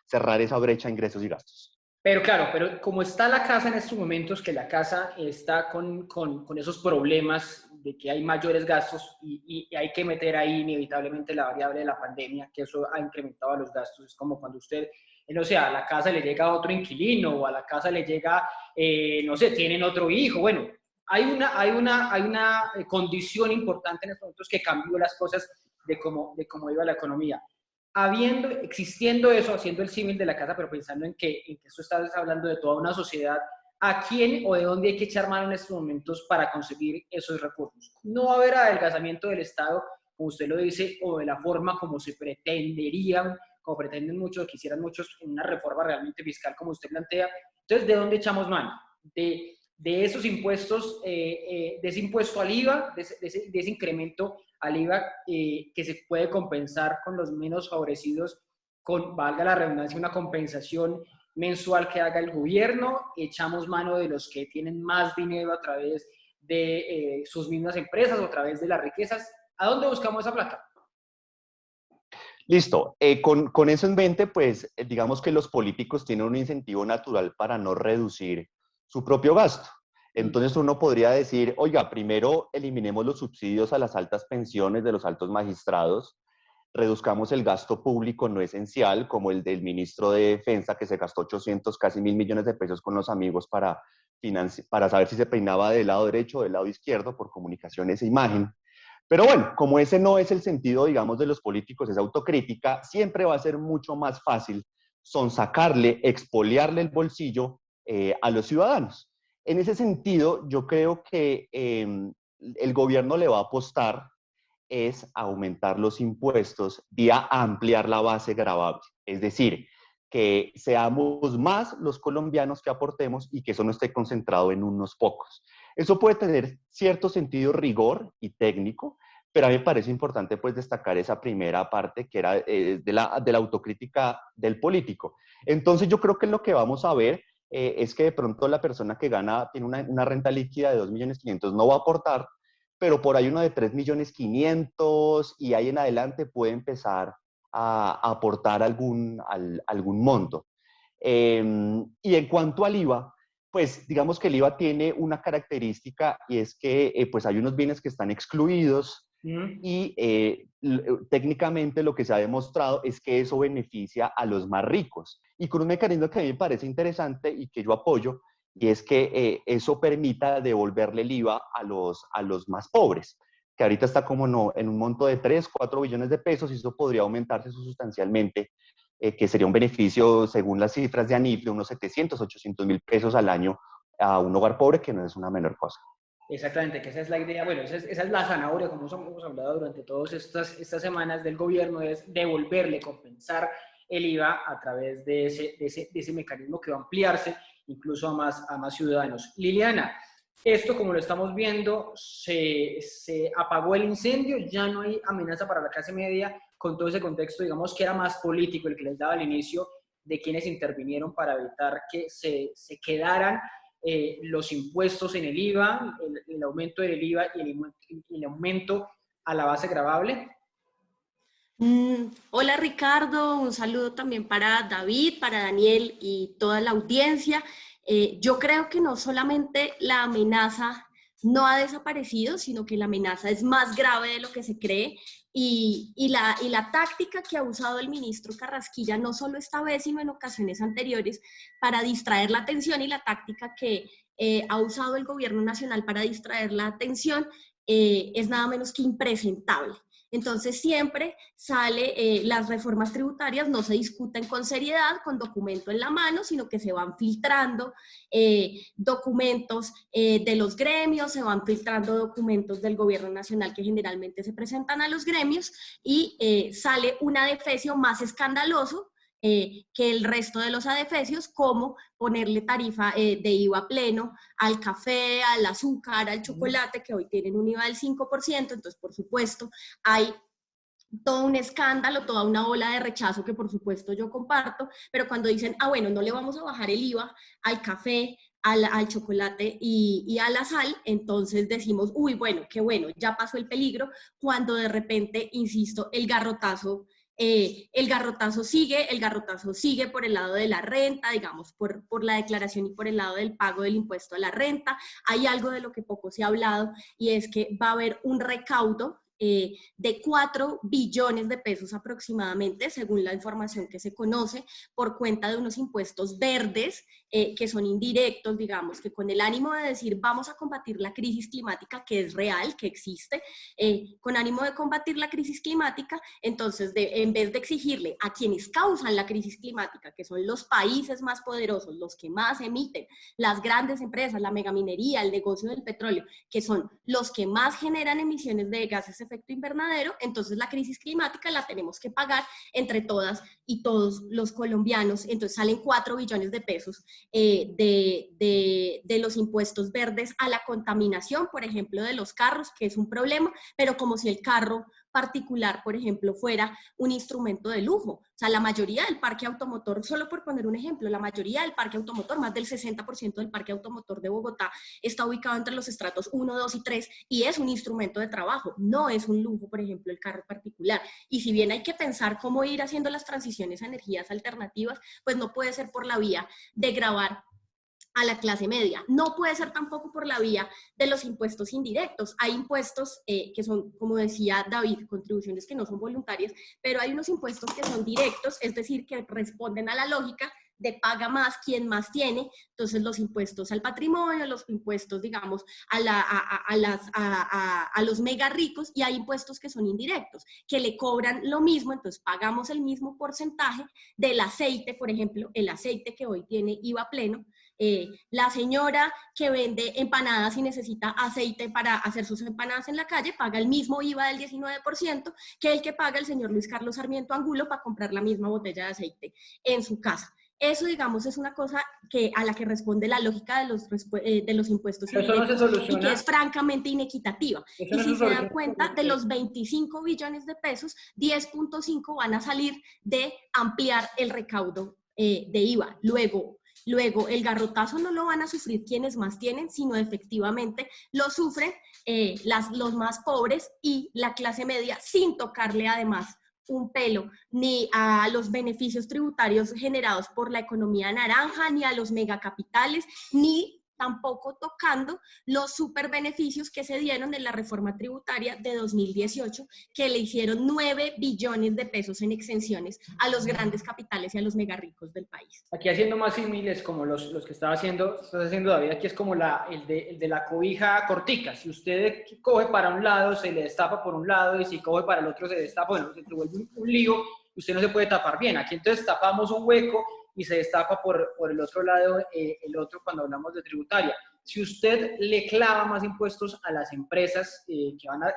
cerrar esa brecha de ingresos y gastos. Pero claro, pero como está la casa en estos momentos, que la casa está con esos problemas de que hay mayores gastos y hay que meter ahí inevitablemente la variable de la pandemia, que eso ha incrementado los gastos. Es como cuando usted, no sé, a la casa le llega otro inquilino o a la casa le llega, no sé, tienen otro hijo. Bueno, hay una condición importante en estos momentos que cambió las cosas de cómo iba la economía. Existiendo eso, haciendo el símil de la casa, pero pensando en que esto estás hablando de toda una sociedad, ¿a quién o de dónde hay que echar mano en estos momentos para conseguir esos recursos? No va a haber adelgazamiento del Estado, como usted lo dice, o de la forma como se pretendería, como pretenden muchos, quisieran muchos, en una reforma realmente fiscal como usted plantea. Entonces, ¿de dónde echamos mano? De esos impuestos, de ese impuesto al IVA, de ese incremento al IVA que se puede compensar con los menos favorecidos, con, valga la redundancia, una compensación mensual que haga el gobierno, echamos mano de los que tienen más dinero a través de sus mismas empresas o a través de las riquezas. ¿A dónde buscamos esa plata? Listo. Con eso en mente, pues digamos que los políticos tienen un incentivo natural para no reducir su propio gasto. Entonces uno podría decir, oiga, primero eliminemos los subsidios a las altas pensiones de los altos magistrados, reduzcamos el gasto público no esencial, como el del ministro de Defensa, que se gastó 800, casi 1.000 millones de pesos con los amigos para saber si se peinaba del lado derecho o del lado izquierdo por comunicaciones e imagen. Pero bueno, como ese no es el sentido, digamos, de los políticos, esa autocrítica, siempre va a ser mucho más fácil sonsacarle, expoliarle el bolsillo a los ciudadanos. En ese sentido, yo creo que el gobierno le va a apostar es aumentar los impuestos vía ampliar la base gravable. Es decir, que seamos más los colombianos que aportemos y que eso no esté concentrado en unos pocos. Eso puede tener cierto sentido rigor y técnico, pero a mí me parece importante pues destacar esa primera parte que era de la autocrítica del político. Entonces yo creo que lo que vamos a ver es que de pronto la persona que gana, tiene una renta líquida de 2.500.000 no va a aportar, pero por ahí uno de 3.500.000 y ahí en adelante puede empezar a aportar algún monto. Y en cuanto al IVA, pues digamos que el IVA tiene una característica y es que pues hay unos bienes que están excluidos y técnicamente lo que se ha demostrado es que eso beneficia a los más ricos. Y con un mecanismo que a mí me parece interesante y que yo apoyo, y es que eso permita devolverle el IVA a los más pobres, que ahorita está como no, en un monto de 3, 4 billones de pesos y eso podría aumentarse sustancialmente, que sería un beneficio, según las cifras de ANIF, de unos 700, 800 mil pesos al año a un hogar pobre, que no es una menor cosa. Exactamente, que esa es la idea, bueno, esa es la zanahoria, como hemos hablado durante todas estas semanas del gobierno, es devolverle, compensar el IVA a través de ese mecanismo que va a ampliarse incluso a más ciudadanos. Liliana, esto como lo estamos viendo, se apagó el incendio, ya no hay amenaza para la clase media, con todo ese contexto, digamos que era más político el que les daba al inicio de quienes intervinieron para evitar que se quedaran los impuestos en el IVA, el aumento del IVA y el aumento a la base gravable. Hola Ricardo, un saludo también para David, para Daniel y toda la audiencia. Yo creo que no solamente la amenaza no ha desaparecido, sino que la amenaza es más grave de lo que se cree y la táctica que ha usado el ministro Carrasquilla, no solo esta vez, sino en ocasiones anteriores, para distraer la atención y la táctica que ha usado el gobierno nacional para distraer la atención es nada menos que impresentable. Entonces siempre sale, las reformas tributarias no se discuten con seriedad, con documento en la mano, sino que se van filtrando documentos de los gremios, se van filtrando documentos del gobierno nacional que generalmente se presentan a los gremios y sale un adefesio más escandaloso que el resto de los adefesios, como ponerle tarifa de IVA pleno al café, al azúcar, al chocolate, que hoy tienen un IVA del 5%, entonces por supuesto hay todo un escándalo, toda una ola de rechazo que por supuesto yo comparto, pero cuando dicen, bueno, no le vamos a bajar el IVA al café, al chocolate y a la sal, entonces decimos, uy, bueno, qué bueno, ya pasó el peligro, cuando de repente, insisto, el garrotazo sigue por el lado de la renta, digamos, por la declaración y por el lado del pago del impuesto a la renta. Hay algo de lo que poco se ha hablado y es que va a haber un recaudo de 4 billones de pesos aproximadamente, según la información que se conoce, por cuenta de unos impuestos verdes que son indirectos, digamos, que con el ánimo de decir vamos a combatir la crisis climática, que es real, que existe, con ánimo de combatir la crisis climática, entonces en vez de exigirle a quienes causan la crisis climática, que son los países más poderosos, los que más emiten, las grandes empresas, la megaminería, el negocio del petróleo, que son los que más generan emisiones de gases de efecto invernadero, entonces la crisis climática la tenemos que pagar entre todas y todos los colombianos. Entonces salen 4 billones de pesos de los impuestos verdes a la contaminación, por ejemplo, de los carros, que es un problema, pero como si el carro particular, por ejemplo, fuera un instrumento de lujo. O sea, la mayoría del parque automotor, solo por poner un ejemplo, la mayoría del parque automotor, más del 60% del parque automotor de Bogotá está ubicado entre los estratos 1, 2 y 3 y es un instrumento de trabajo, no es un lujo, por ejemplo, el carro particular. Y si bien hay que pensar cómo ir haciendo las transiciones a energías alternativas, pues no puede ser por la vía de gravar a la clase media. No puede ser tampoco por la vía de los impuestos indirectos. Hay impuestos que son, como decía David, contribuciones que no son voluntarias, pero hay unos impuestos que son directos, es decir, que responden a la lógica de paga más quien más tiene. Entonces los impuestos al patrimonio, los impuestos, digamos, a los mega ricos, y hay impuestos que son indirectos, que le cobran lo mismo, entonces pagamos el mismo porcentaje del aceite, por ejemplo, el aceite que hoy tiene IVA pleno. La señora que vende empanadas y necesita aceite para hacer sus empanadas en la calle paga el mismo IVA del 19% que el que paga el señor Luis Carlos Sarmiento Angulo para comprar la misma botella de aceite en su casa. Eso, digamos, es una cosa a la que responde la lógica de los impuestos indirectos y que es francamente inequitativa. Y si se dan cuenta, de los 25 billones de pesos, 10.5 van a salir de ampliar el recaudo de IVA. Luego, Luego, el garrotazo no lo van a sufrir quienes más tienen, sino efectivamente lo sufren los más pobres y la clase media, sin tocarle además un pelo ni a los beneficios tributarios generados por la economía naranja, ni a los megacapitales, ni tampoco tocando los superbeneficios que se dieron en la reforma tributaria de 2018, que le hicieron 9 billones de pesos en exenciones a los grandes capitales y a los megarricos del país. Aquí haciendo más símiles como los que estás haciendo David, aquí es como el de la cobija cortica. Si usted coge para un lado, se le destapa por un lado, y si coge para el otro se destapa, bueno, se vuelve un lío, usted no se puede tapar bien. Aquí entonces tapamos un hueco y se destapa por el otro lado el otro cuando hablamos de tributaria. Si usted le clava más impuestos a las empresas que van a,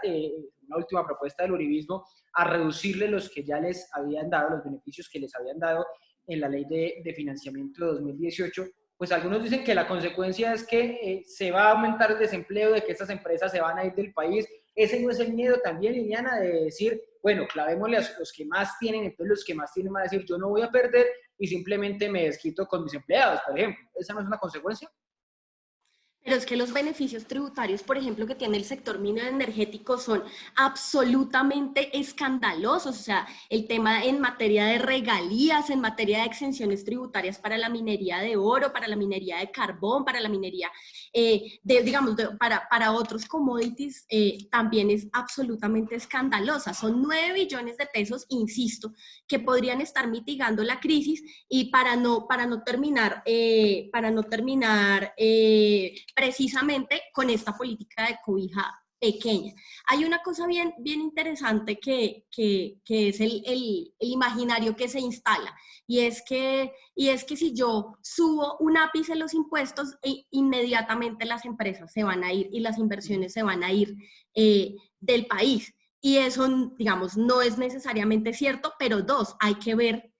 una última propuesta del uribismo, a reducirle los que ya les habían dado, los beneficios que les habían dado en la ley de financiamiento de 2018, pues algunos dicen que la consecuencia es que se va a aumentar el desempleo, de que estas empresas se van a ir del país. Ese no es el miedo también, Liliana, de decir, bueno, clavémosle a los que más tienen, entonces los que más tienen van a decir, yo no voy a perder y simplemente me desquito con mis empleados, por ejemplo. ¿Esa no es una consecuencia? Pero es que los beneficios tributarios, por ejemplo, que tiene el sector minero energético son absolutamente escandalosos. O sea, el tema en materia de regalías, en materia de exenciones tributarias para la minería de oro, para la minería de carbón, para la minería, para otros commodities, también es absolutamente escandalosa. Son 9 billones de pesos, insisto, que podrían estar mitigando la crisis y para no terminar precisamente con esta política de cobija pequeña. Hay una cosa bien interesante que es el imaginario que se instala, y es que si yo subo un ápice en los impuestos, inmediatamente las empresas se van a ir y las inversiones se van a ir del país. Y eso, digamos, no es necesariamente cierto, pero dos, hay que ver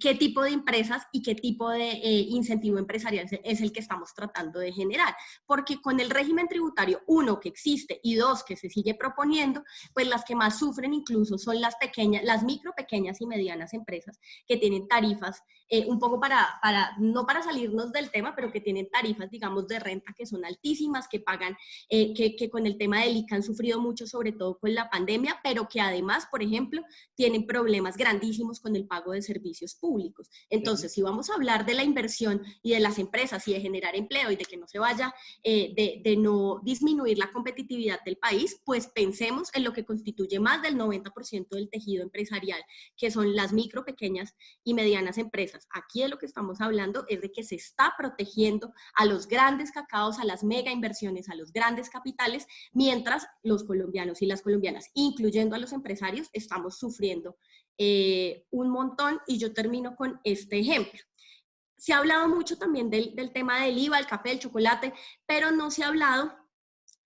qué tipo de empresas y qué tipo de incentivo empresarial es el que estamos tratando de generar. Porque con el régimen tributario, uno, que existe, y dos, que se sigue proponiendo, pues las que más sufren incluso son las micro, pequeñas y medianas empresas que tienen tarifas, un poco no para salirnos del tema, pero que tienen tarifas, digamos, de renta que son altísimas, que pagan, que con el tema del ICA han sufrido mucho, sobre todo con la pandemia, pero que además, por ejemplo, tienen problemas grandísimos con el pago de servicios públicos. Entonces, si vamos a hablar de la inversión y de las empresas y de generar empleo y de que no se vaya, de no disminuir la competitividad del país, pues pensemos en lo que constituye más del 90% del tejido empresarial, que son las micro, pequeñas y medianas empresas. Aquí de lo que estamos hablando es de que se está protegiendo a los grandes cacaos, a las mega inversiones, a los grandes capitales, mientras los colombianos y las colombianas, incluyendo a los empresarios, estamos sufriendo un montón. Y yo termino con este ejemplo. Se ha hablado mucho también del tema del IVA, el café, el chocolate, pero no se ha hablado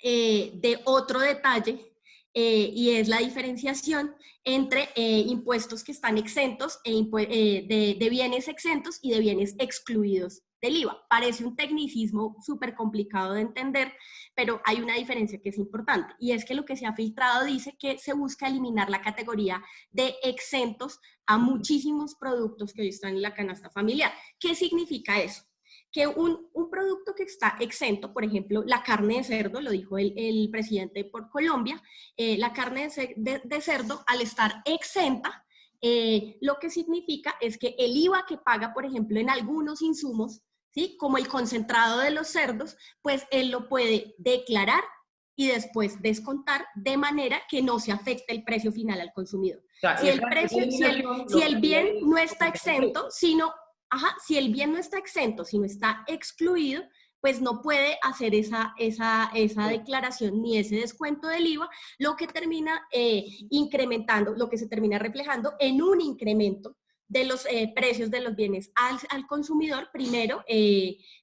de otro detalle, y es la diferenciación entre impuestos que están exentos de bienes exentos y de bienes excluidos del IVA. Parece un tecnicismo súper complicado de entender, pero hay una diferencia que es importante, y es que lo que se ha filtrado dice que se busca eliminar la categoría de exentos a muchísimos productos que hoy están en la canasta familiar. ¿Qué significa eso? Que un producto que está exento, por ejemplo, la carne de cerdo, lo dijo el presidente por Colombia, la carne de cerdo, al estar exenta, lo que significa es que el IVA que paga, por ejemplo, en algunos insumos, ¿sí?, como el concentrado de los cerdos, pues él lo puede declarar y después descontar de manera que no se afecte el precio final al consumidor. O sea, si el bien no está exento, sino está excluido, pues no puede hacer esa declaración ni ese descuento del IVA, lo que termina incrementando, lo que se termina reflejando en un incremento de los precios de los bienes al consumidor, primero,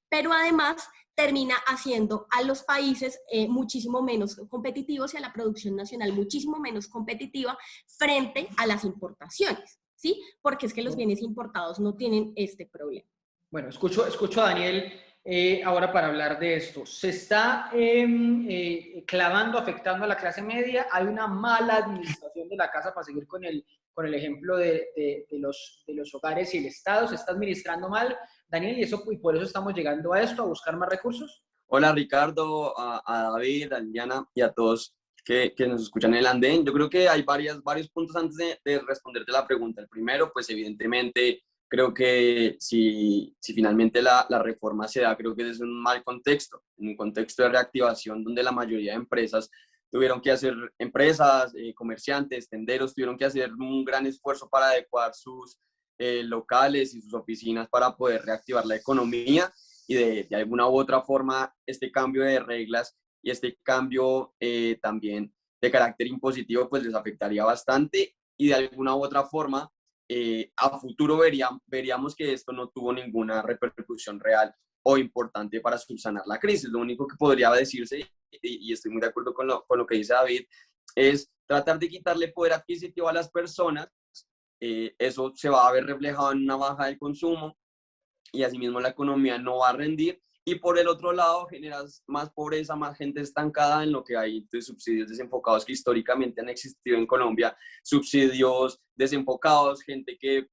pero además termina haciendo a los países muchísimo menos competitivos y a la producción nacional muchísimo menos competitiva frente a las importaciones, ¿sí? Porque es que los bienes importados no tienen este problema. Bueno, escucho a Daniel ahora para hablar de esto. Se está clavando, afectando a la clase media. Hay una mala administración de la casa, para seguir con el ejemplo de los hogares, y el Estado se está administrando mal. Daniel, y por eso estamos llegando a esto, a buscar más recursos. Hola Ricardo, a David, a Liliana y a todos que nos escuchan en el andén. Yo creo que hay varios puntos antes de responderte la pregunta. El primero, pues evidentemente, creo que si finalmente la reforma se da, creo que es un mal contexto, un contexto de reactivación donde la mayoría de empresas tuvieron que hacer, comerciantes, tenderos, tuvieron que hacer un gran esfuerzo para adecuar sus locales y sus oficinas para poder reactivar la economía y de alguna u otra forma este cambio de reglas y este cambio también de carácter impositivo pues les afectaría bastante y de alguna u otra forma a futuro veríamos que esto no tuvo ninguna repercusión real o importante para subsanar la crisis. Lo único que podría decirse, y estoy muy de acuerdo con lo que dice David, es tratar de quitarle poder adquisitivo a las personas. Eso se va a ver reflejado en una baja del consumo y asimismo la economía no va a rendir. Y por el otro lado generas más pobreza, más gente estancada en lo que hay de subsidios desenfocados que históricamente han existido en Colombia, subsidios desenfocados, gente que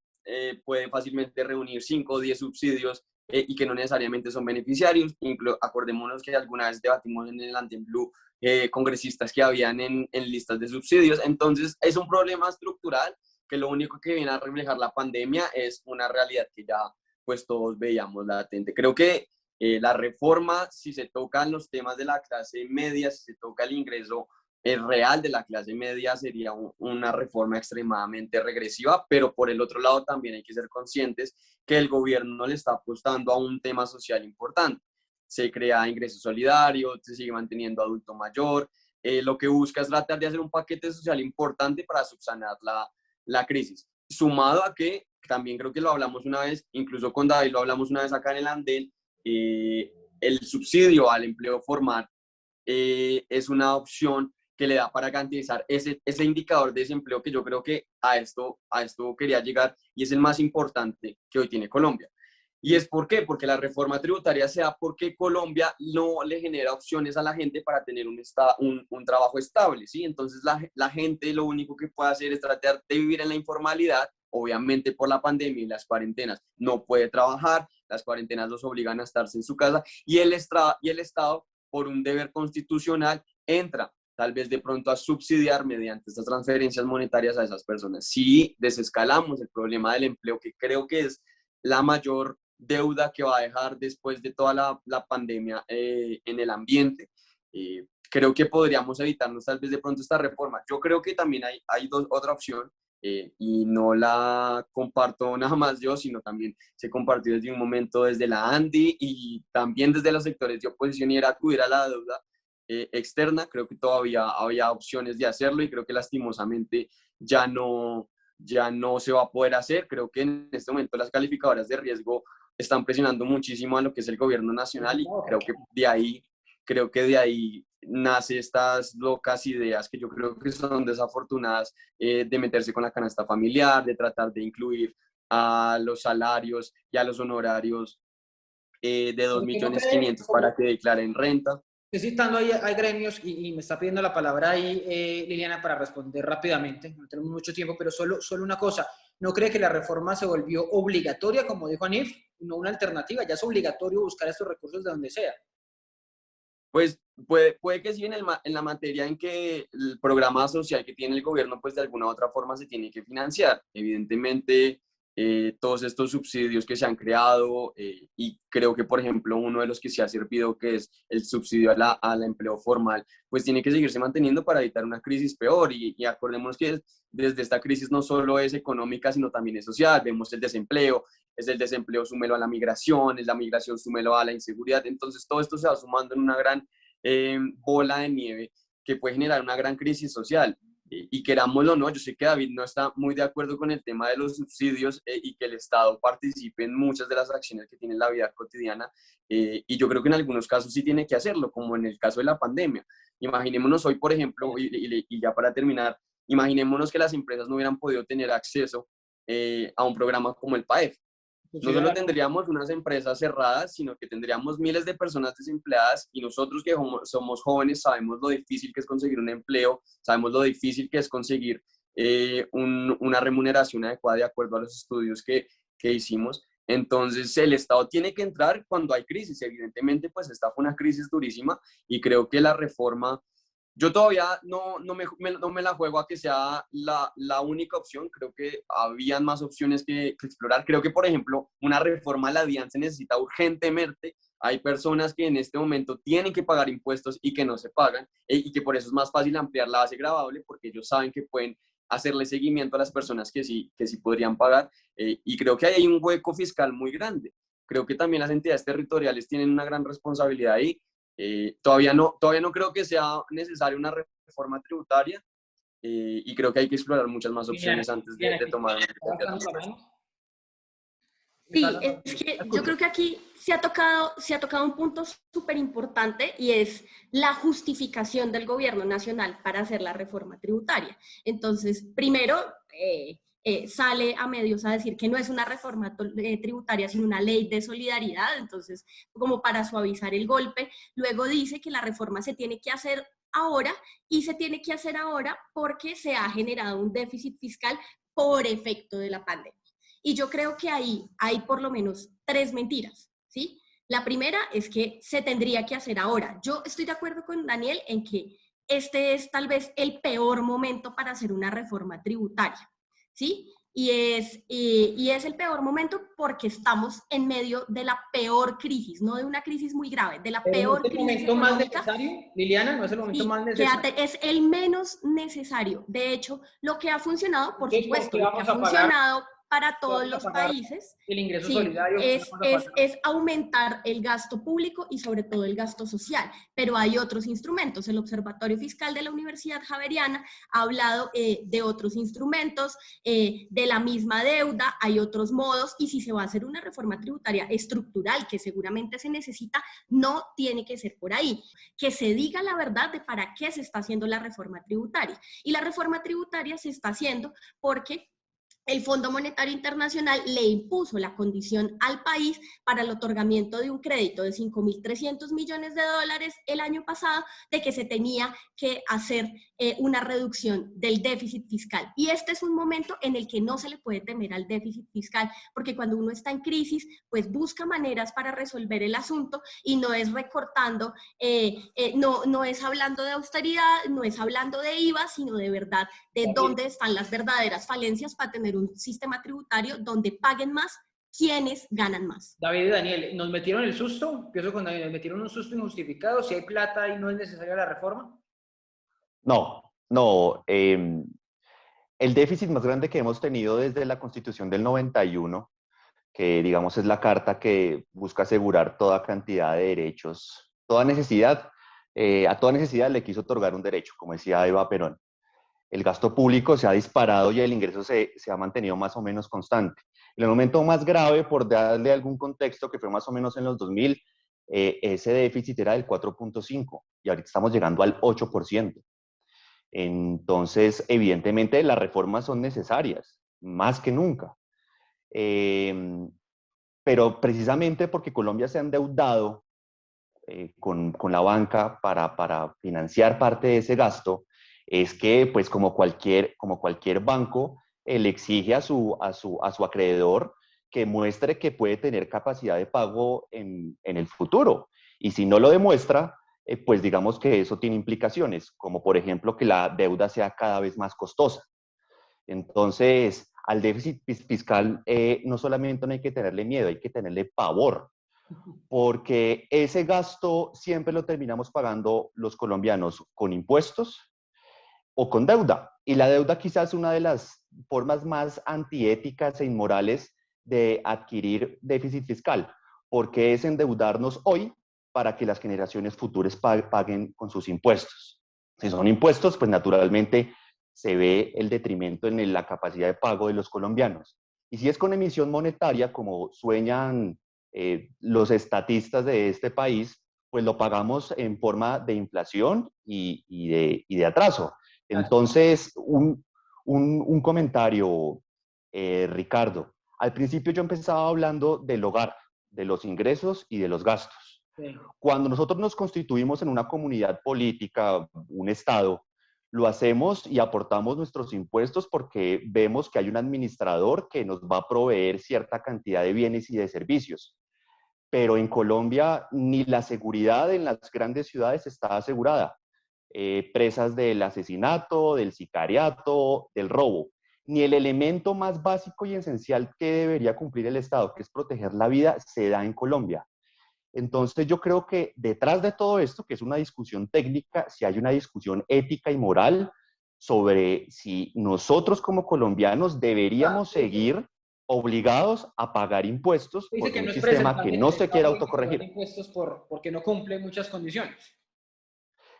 puede fácilmente reunir 5 o 10 subsidios y que no necesariamente son beneficiarios. Acordémonos que alguna vez debatimos en el Andén Blue congresistas que habían en listas de subsidios. Entonces es un problema estructural que lo único que viene a reflejar la pandemia es una realidad que ya pues todos veíamos latente. Creo que la reforma, si se tocan los temas de la clase media, si se toca el ingreso real de la clase media, sería una reforma extremadamente regresiva, pero por el otro lado también hay que ser conscientes que el gobierno le está apostando a un tema social importante. Se crea ingreso solidario, se sigue manteniendo adulto mayor, lo que busca es tratar de hacer un paquete social importante para subsanar la crisis. Sumado a que, también creo que lo hablamos una vez, incluso con David lo hablamos una vez acá en el Andén, el subsidio al empleo formal es una opción que le da para garantizar ese indicador de desempleo que yo creo que a esto quería llegar y es el más importante que hoy tiene Colombia. ¿Y es por qué? Porque la reforma tributaria se da porque Colombia no le genera opciones a la gente para tener un trabajo estable, ¿sí? Entonces la gente lo único que puede hacer es tratar de vivir en la informalidad, obviamente por la pandemia y las cuarentenas. No puede trabajar, las cuarentenas los obligan a estarse en su casa y el Estado, por un deber constitucional, entra tal vez de pronto a subsidiar mediante estas transferencias monetarias a esas personas. Si desescalamos el problema del empleo, que creo que es la mayor deuda que va a dejar después de toda la pandemia en el ambiente, creo que podríamos evitarnos tal vez de pronto esta reforma. Yo creo que también hay otra opción, y no la comparto nada más yo, sino también se compartió desde un momento desde la ANDI y también desde los sectores de oposición, y era acudir a la deuda externa. Creo que todavía había opciones de hacerlo y creo que lastimosamente ya no se va a poder hacer. Creo que en este momento las calificadoras de riesgo están presionando muchísimo a lo que es el gobierno nacional y creo que de ahí nace estas locas ideas que yo creo que son desafortunadas, de meterse con la canasta familiar, de tratar de incluir a los salarios y a los honorarios de 2.500.000 para que declaren renta. Estoy citando ahí, hay gremios y me está pidiendo la palabra ahí Liliana para responder rápidamente, no tenemos mucho tiempo, pero solo una cosa, ¿no cree que la reforma se volvió obligatoria, como dijo Anif, no una alternativa? Ya es obligatorio buscar estos recursos de donde sea. Pues puede que sí en la materia en que el programa social que tiene el gobierno, pues de alguna u otra forma se tiene que financiar. Evidentemente, todos estos subsidios que se han creado, y creo que, por ejemplo, uno de los que se ha servido, que es el subsidio al empleo formal, pues tiene que seguirse manteniendo para evitar una crisis peor. Y acordémonos que desde esta crisis no solo es económica, sino también es social. Vemos el desempleo, es el desempleo, súmelo a la migración, es la migración, súmelo a la inseguridad. Entonces todo esto se va sumando en una gran bola de nieve que puede generar una gran crisis social. Y querámoslo o no, yo sé que David no está muy de acuerdo con el tema de los subsidios y que el Estado participe en muchas de las acciones que tiene la vida cotidiana, y yo creo que en algunos casos sí tiene que hacerlo, como en el caso de la pandemia. Imaginémonos hoy, por ejemplo, y ya para terminar, imaginémonos que las empresas no hubieran podido tener acceso a un programa como el PAEF. No solo tendríamos unas empresas cerradas, sino que tendríamos miles de personas desempleadas, y nosotros que somos jóvenes sabemos lo difícil que es conseguir un empleo, sabemos lo difícil que es conseguir una remuneración adecuada de acuerdo a los estudios que hicimos. Entonces, el Estado tiene que entrar cuando hay crisis. Evidentemente, pues esta fue una crisis durísima y creo que la reforma, yo todavía no me la juego a que sea la única opción. Creo que habían más opciones que explorar. Creo que, por ejemplo, una reforma a la DIAN se necesita urgentemente. Hay personas que en este momento tienen que pagar impuestos y que no se pagan, y que por eso es más fácil ampliar la base gravable, porque ellos saben que pueden hacerle seguimiento a las personas que sí podrían pagar, y creo que ahí hay un hueco fiscal muy grande. Creo que también las entidades territoriales tienen una gran responsabilidad ahí. Todavía no creo que sea necesaria una reforma tributaria, y creo que hay que explorar muchas más opciones antes de tomar una decisión. Sí, es que yo creo que aquí se ha tocado un punto súper importante y es la justificación del gobierno nacional para hacer la reforma tributaria. Entonces, primero, sale a medios a decir que no es una reforma tributaria, sino una ley de solidaridad, entonces, como para suavizar el golpe. Luego dice que la reforma se tiene que hacer ahora, y se tiene que hacer ahora porque se ha generado un déficit fiscal por efecto de la pandemia. Y yo creo que ahí hay por lo menos 3 mentiras, ¿sí? La primera es que se tendría que hacer ahora. Yo estoy de acuerdo con Daniel en que este es tal vez el peor momento para hacer una reforma tributaria, ¿sí? Y es el peor momento porque estamos en medio de la peor crisis, no de una crisis muy grave, de la peor crisis económica. ¿Es el momento más necesario, Liliana? ¿No es el momento más necesario? Es el menos necesario. De hecho, lo que ha funcionado, por supuesto, lo que ha funcionado para todos los países, el ingreso solidario, es aumentar el gasto público y sobre todo el gasto social, pero hay otros instrumentos. El Observatorio Fiscal de la Universidad Javeriana ha hablado de otros instrumentos, de la misma deuda, hay otros modos, y si se va a hacer una reforma tributaria estructural, que seguramente se necesita, no tiene que ser por ahí. Que se diga la verdad de para qué se está haciendo la reforma tributaria. Y la reforma tributaria se está haciendo porque el Fondo Monetario Internacional le impuso la condición al país para el otorgamiento de un crédito de $5.300 millones el año pasado, de que se tenía que hacer una reducción del déficit fiscal. Y este es un momento en el que no se le puede temer al déficit fiscal, porque cuando uno está en crisis, pues busca maneras para resolver el asunto, y no es recortando, no es hablando de austeridad, no es hablando de IVA, sino de verdad de dónde están las verdaderas falencias para tener un sistema tributario donde paguen más quienes ganan más. David y Daniel, ¿nos metieron el susto? Empiezo con Daniel, ¿nos metieron un susto injustificado? Si hay plata y no es necesaria la reforma. No. El déficit más grande que hemos tenido desde la Constitución del 91, que digamos es la carta que busca asegurar toda cantidad de derechos, toda necesidad, a toda necesidad le quiso otorgar un derecho, como decía Eva Perón. El gasto público se ha disparado y el ingreso se ha mantenido más o menos constante. En el momento más grave, por darle algún contexto, que fue más o menos en los 2000, ese déficit era del 4.5% y ahorita estamos llegando al 8%. Entonces, evidentemente, las reformas son necesarias, más que nunca. Pero precisamente porque Colombia se ha endeudado con la banca para financiar parte de ese gasto, es que, pues, como cualquier banco, le exige a su acreedor que muestre que puede tener capacidad de pago en el futuro. Y si no lo demuestra, pues digamos que eso tiene implicaciones, como por ejemplo que la deuda sea cada vez más costosa. Entonces, al déficit fiscal no solamente no hay que tenerle miedo, hay que tenerle pavor, porque ese gasto siempre lo terminamos pagando los colombianos con impuestos o con deuda. Y la deuda quizás es una de las formas más antiéticas e inmorales de adquirir déficit fiscal, porque es endeudarnos hoy para que las generaciones futuras paguen con sus impuestos. Si son impuestos, pues naturalmente se ve el detrimento en la capacidad de pago de los colombianos. Y si es con emisión monetaria, como sueñan los estatistas de este país, pues lo pagamos en forma de inflación y de atraso. Entonces, un comentario, Ricardo. Al principio yo empezaba hablando del hogar, de los ingresos y de los gastos. Sí. Cuando nosotros nos constituimos en una comunidad política, un Estado, Lo hacemos y aportamos nuestros impuestos porque vemos que hay un administrador que nos va a proveer cierta cantidad de bienes y de servicios. Pero en Colombia ni la seguridad en las grandes ciudades está asegurada. Presas del asesinato, del sicariato, del robo. Ni el elemento más básico y esencial que debería cumplir el Estado, que es proteger la vida, se da en Colombia. Entonces yo creo que detrás de todo esto, que es una discusión técnica, si hay una discusión ética y moral sobre si nosotros como colombianos deberíamos seguir obligados a pagar impuestos por un sistema que no se quiere autocorregir. Impuestos porque no cumple muchas condiciones.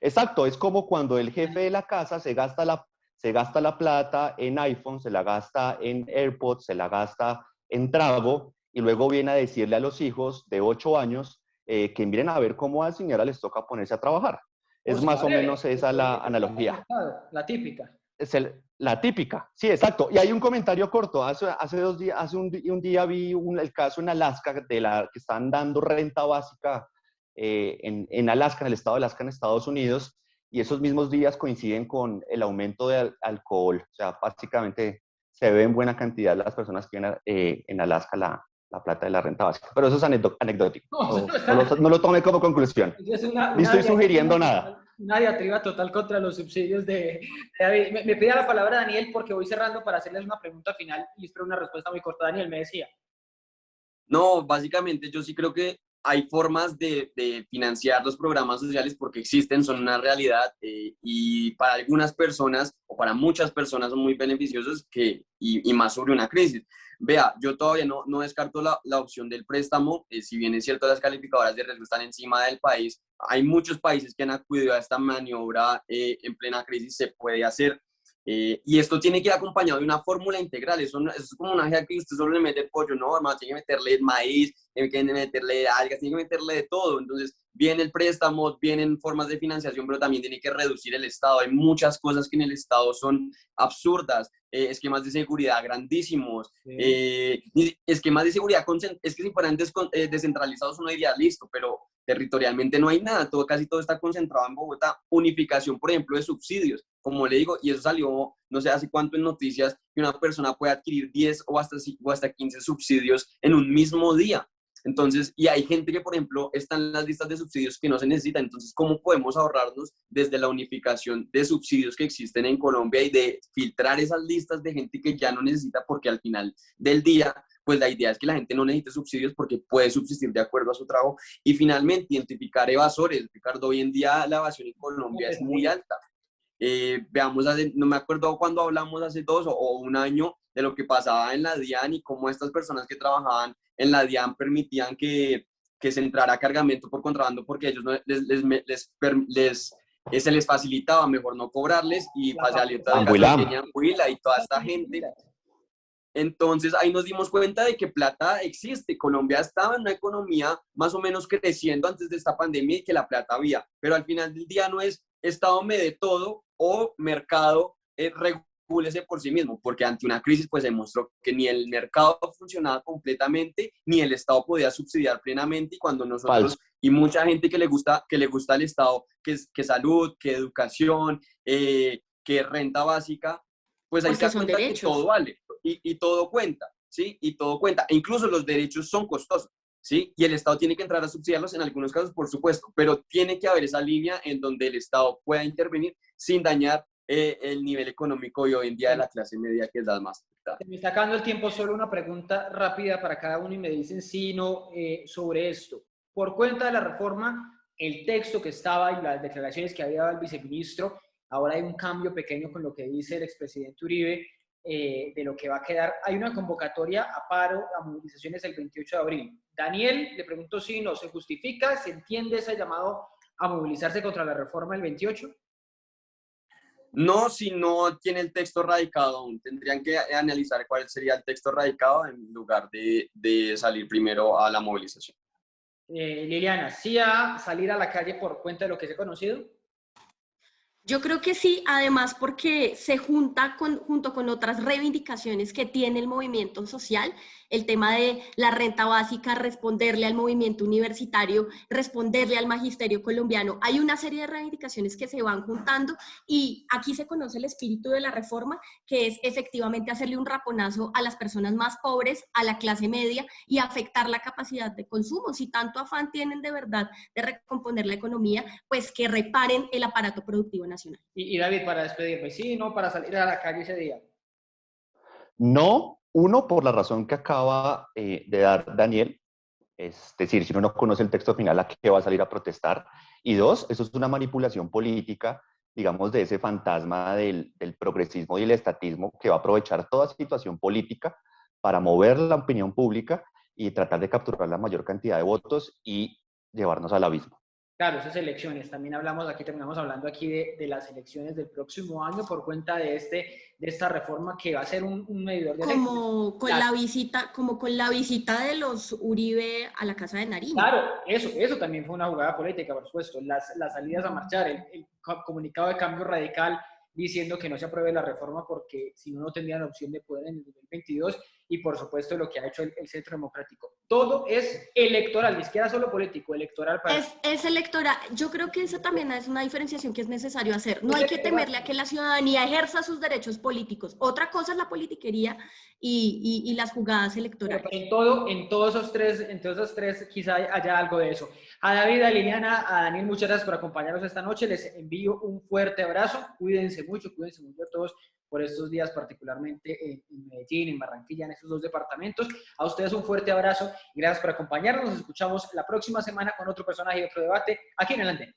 Exacto, es como cuando el jefe de la casa se gasta la plata en iPhone, se la gasta en AirPods, se la gasta en trago, y luego viene a decirle a los hijos de 8 años que miren a ver cómo al señora les toca ponerse a trabajar. Es más o menos esa la analogía. La típica. Es la típica, sí, exacto. Y hay un comentario corto. Hace 2 días, hace un día vi el caso en Alaska que están dando renta básica en Alaska, en el estado de Alaska, en Estados Unidos, y esos mismos días coinciden con el aumento de alcohol. O sea, básicamente se ve en buena cantidad las personas que ven en Alaska la plata de la renta básica. Pero eso es anecdótico. No lo tome como conclusión. Ni estoy sugiriendo nada. Una diatriba total contra los subsidios de David. Me pide la palabra Daniel porque voy cerrando para hacerles una pregunta final y espero una respuesta muy corta. Daniel, me decía. No, básicamente yo sí creo que hay formas de financiar los programas sociales porque existen, son una realidad y para algunas personas o para muchas personas son muy beneficiosos y más sobre una crisis. Vea, yo todavía no descarto la opción del préstamo, si bien es cierto las calificadoras de riesgo están encima del país, hay muchos países que han acudido a esta maniobra en plena crisis, se puede hacer. Y esto tiene que ir acompañado de una fórmula integral. Eso es como una ají que usted solo le mete pollo, no, hermano, tiene que meterle maíz, tiene que meterle algas, tiene que meterle de todo. Entonces, viene el préstamo, vienen formas de financiación, pero también tiene que reducir el Estado. Hay muchas cosas que en el Estado son absurdas, esquemas de seguridad grandísimos, esquemas de seguridad, es que si fueran descentralizados uno diría, listo, pero territorialmente no hay nada, casi todo está concentrado en Bogotá. Unificación, por ejemplo, de subsidios, como le digo, y eso salió, no sé hace cuánto en noticias, que una persona puede adquirir 10 o hasta 15 subsidios en un mismo día. Entonces, y hay gente que, por ejemplo, está en las listas de subsidios que no se necesitan. Entonces, ¿cómo podemos ahorrarnos desde la unificación de subsidios que existen en Colombia y de filtrar esas listas de gente que ya no necesita? Porque al final del día, pues la idea es que la gente no necesite subsidios porque puede subsistir de acuerdo a su trabajo. Y finalmente, identificar evasores. Ricardo, hoy en día la evasión en Colombia es muy alta. Veamos, no me acuerdo cuando hablamos hace 2 o 1 año de lo que pasaba en la DIAN y cómo estas personas que trabajaban en la DIAN permitían que se entrara cargamento por contrabando porque ellos se les facilitaba mejor no cobrarles y facilitar pequeña Anguila y toda esta gente. Entonces ahí nos dimos cuenta de que plata existe. Colombia estaba en una economía más o menos creciendo antes de esta pandemia y que la plata había, pero al final del día no es Estado me dé todo o mercado regúlese por sí mismo, porque ante una crisis pues se demostró que ni el mercado funcionaba completamente, ni el Estado podía subsidiar plenamente, y cuando nosotros y mucha gente que le gusta al Estado, que salud, que educación, que renta básica, pues ahí se da cuenta que todo vale y todo cuenta, ¿sí? Y todo cuenta, e incluso los derechos son costosos, ¿sí? Y el Estado tiene que entrar a subsidiarlos en algunos casos, por supuesto, pero tiene que haber esa línea en donde el Estado pueda intervenir sin dañar el nivel económico y hoy en día de la clase media, que es la más afectada. Me está acabando el tiempo, solo una pregunta rápida para cada uno y me dicen sí no sobre esto. Por cuenta de la reforma, el texto que estaba y las declaraciones que había dado el viceministro, ahora hay un cambio pequeño con lo que dice el expresidente Uribe, de lo que va a quedar. Hay una convocatoria a paro, a movilizaciones el 28 de abril. Daniel, le pregunto si no se justifica, ¿se entiende ese llamado a movilizarse contra la reforma el 28? No, si no tiene el texto radicado aún. Tendrían que analizar cuál sería el texto radicado en lugar de salir primero a la movilización. Liliana, ¿sí a salir a la calle por cuenta de lo que se ha conocido? Yo creo que sí, además porque se junta junto con otras reivindicaciones que tiene el movimiento social, el tema de la renta básica, responderle al movimiento universitario, responderle al magisterio colombiano. Hay una serie de reivindicaciones que se van juntando y aquí se conoce el espíritu de la reforma, que es efectivamente hacerle un raponazo a las personas más pobres, a la clase media y afectar la capacidad de consumo. Si tanto afán tienen de verdad de recomponer la economía, pues que reparen el aparato productivo nacional. Y David, para despedirme, sí, no, para salir a la calle ese día. No, uno, por la razón que acaba de dar Daniel, es decir, si uno no conoce el texto final, ¿a qué va a salir a protestar? Y dos, eso es una manipulación política, digamos, de ese fantasma del progresismo y el estatismo que va a aprovechar toda situación política para mover la opinión pública y tratar de capturar la mayor cantidad de votos y llevarnos al abismo. Claro, esas elecciones, también hablamos aquí, terminamos hablando aquí de las elecciones del próximo año por cuenta de esta reforma que va a ser un medidor de como con la visita de los Uribe a la Casa de Nariño. Claro, eso también fue una jugada política, por supuesto, las salidas a marchar, el comunicado de Cambio Radical diciendo que no se apruebe la reforma porque si no, no tendrían opción de poder en el 2022 y por supuesto lo que ha hecho el Centro Democrático. Todo es electoral, ni siquiera solo político, electoral. Es electoral. Yo creo que esa también es una diferenciación que es necesario hacer. No hay que temerle a que la ciudadanía ejerza sus derechos políticos. Otra cosa es la politiquería y las jugadas electorales. En todos esos tres quizá haya algo de eso. A David, a Liliana, a Daniel, muchas gracias por acompañarnos esta noche. Les envío un fuerte abrazo. Cuídense mucho a todos por estos días, particularmente en Medellín, en Barranquilla, en estos dos departamentos. A ustedes un fuerte abrazo y gracias por acompañarnos. Nos escuchamos la próxima semana con otro personaje y otro debate aquí en el Andén.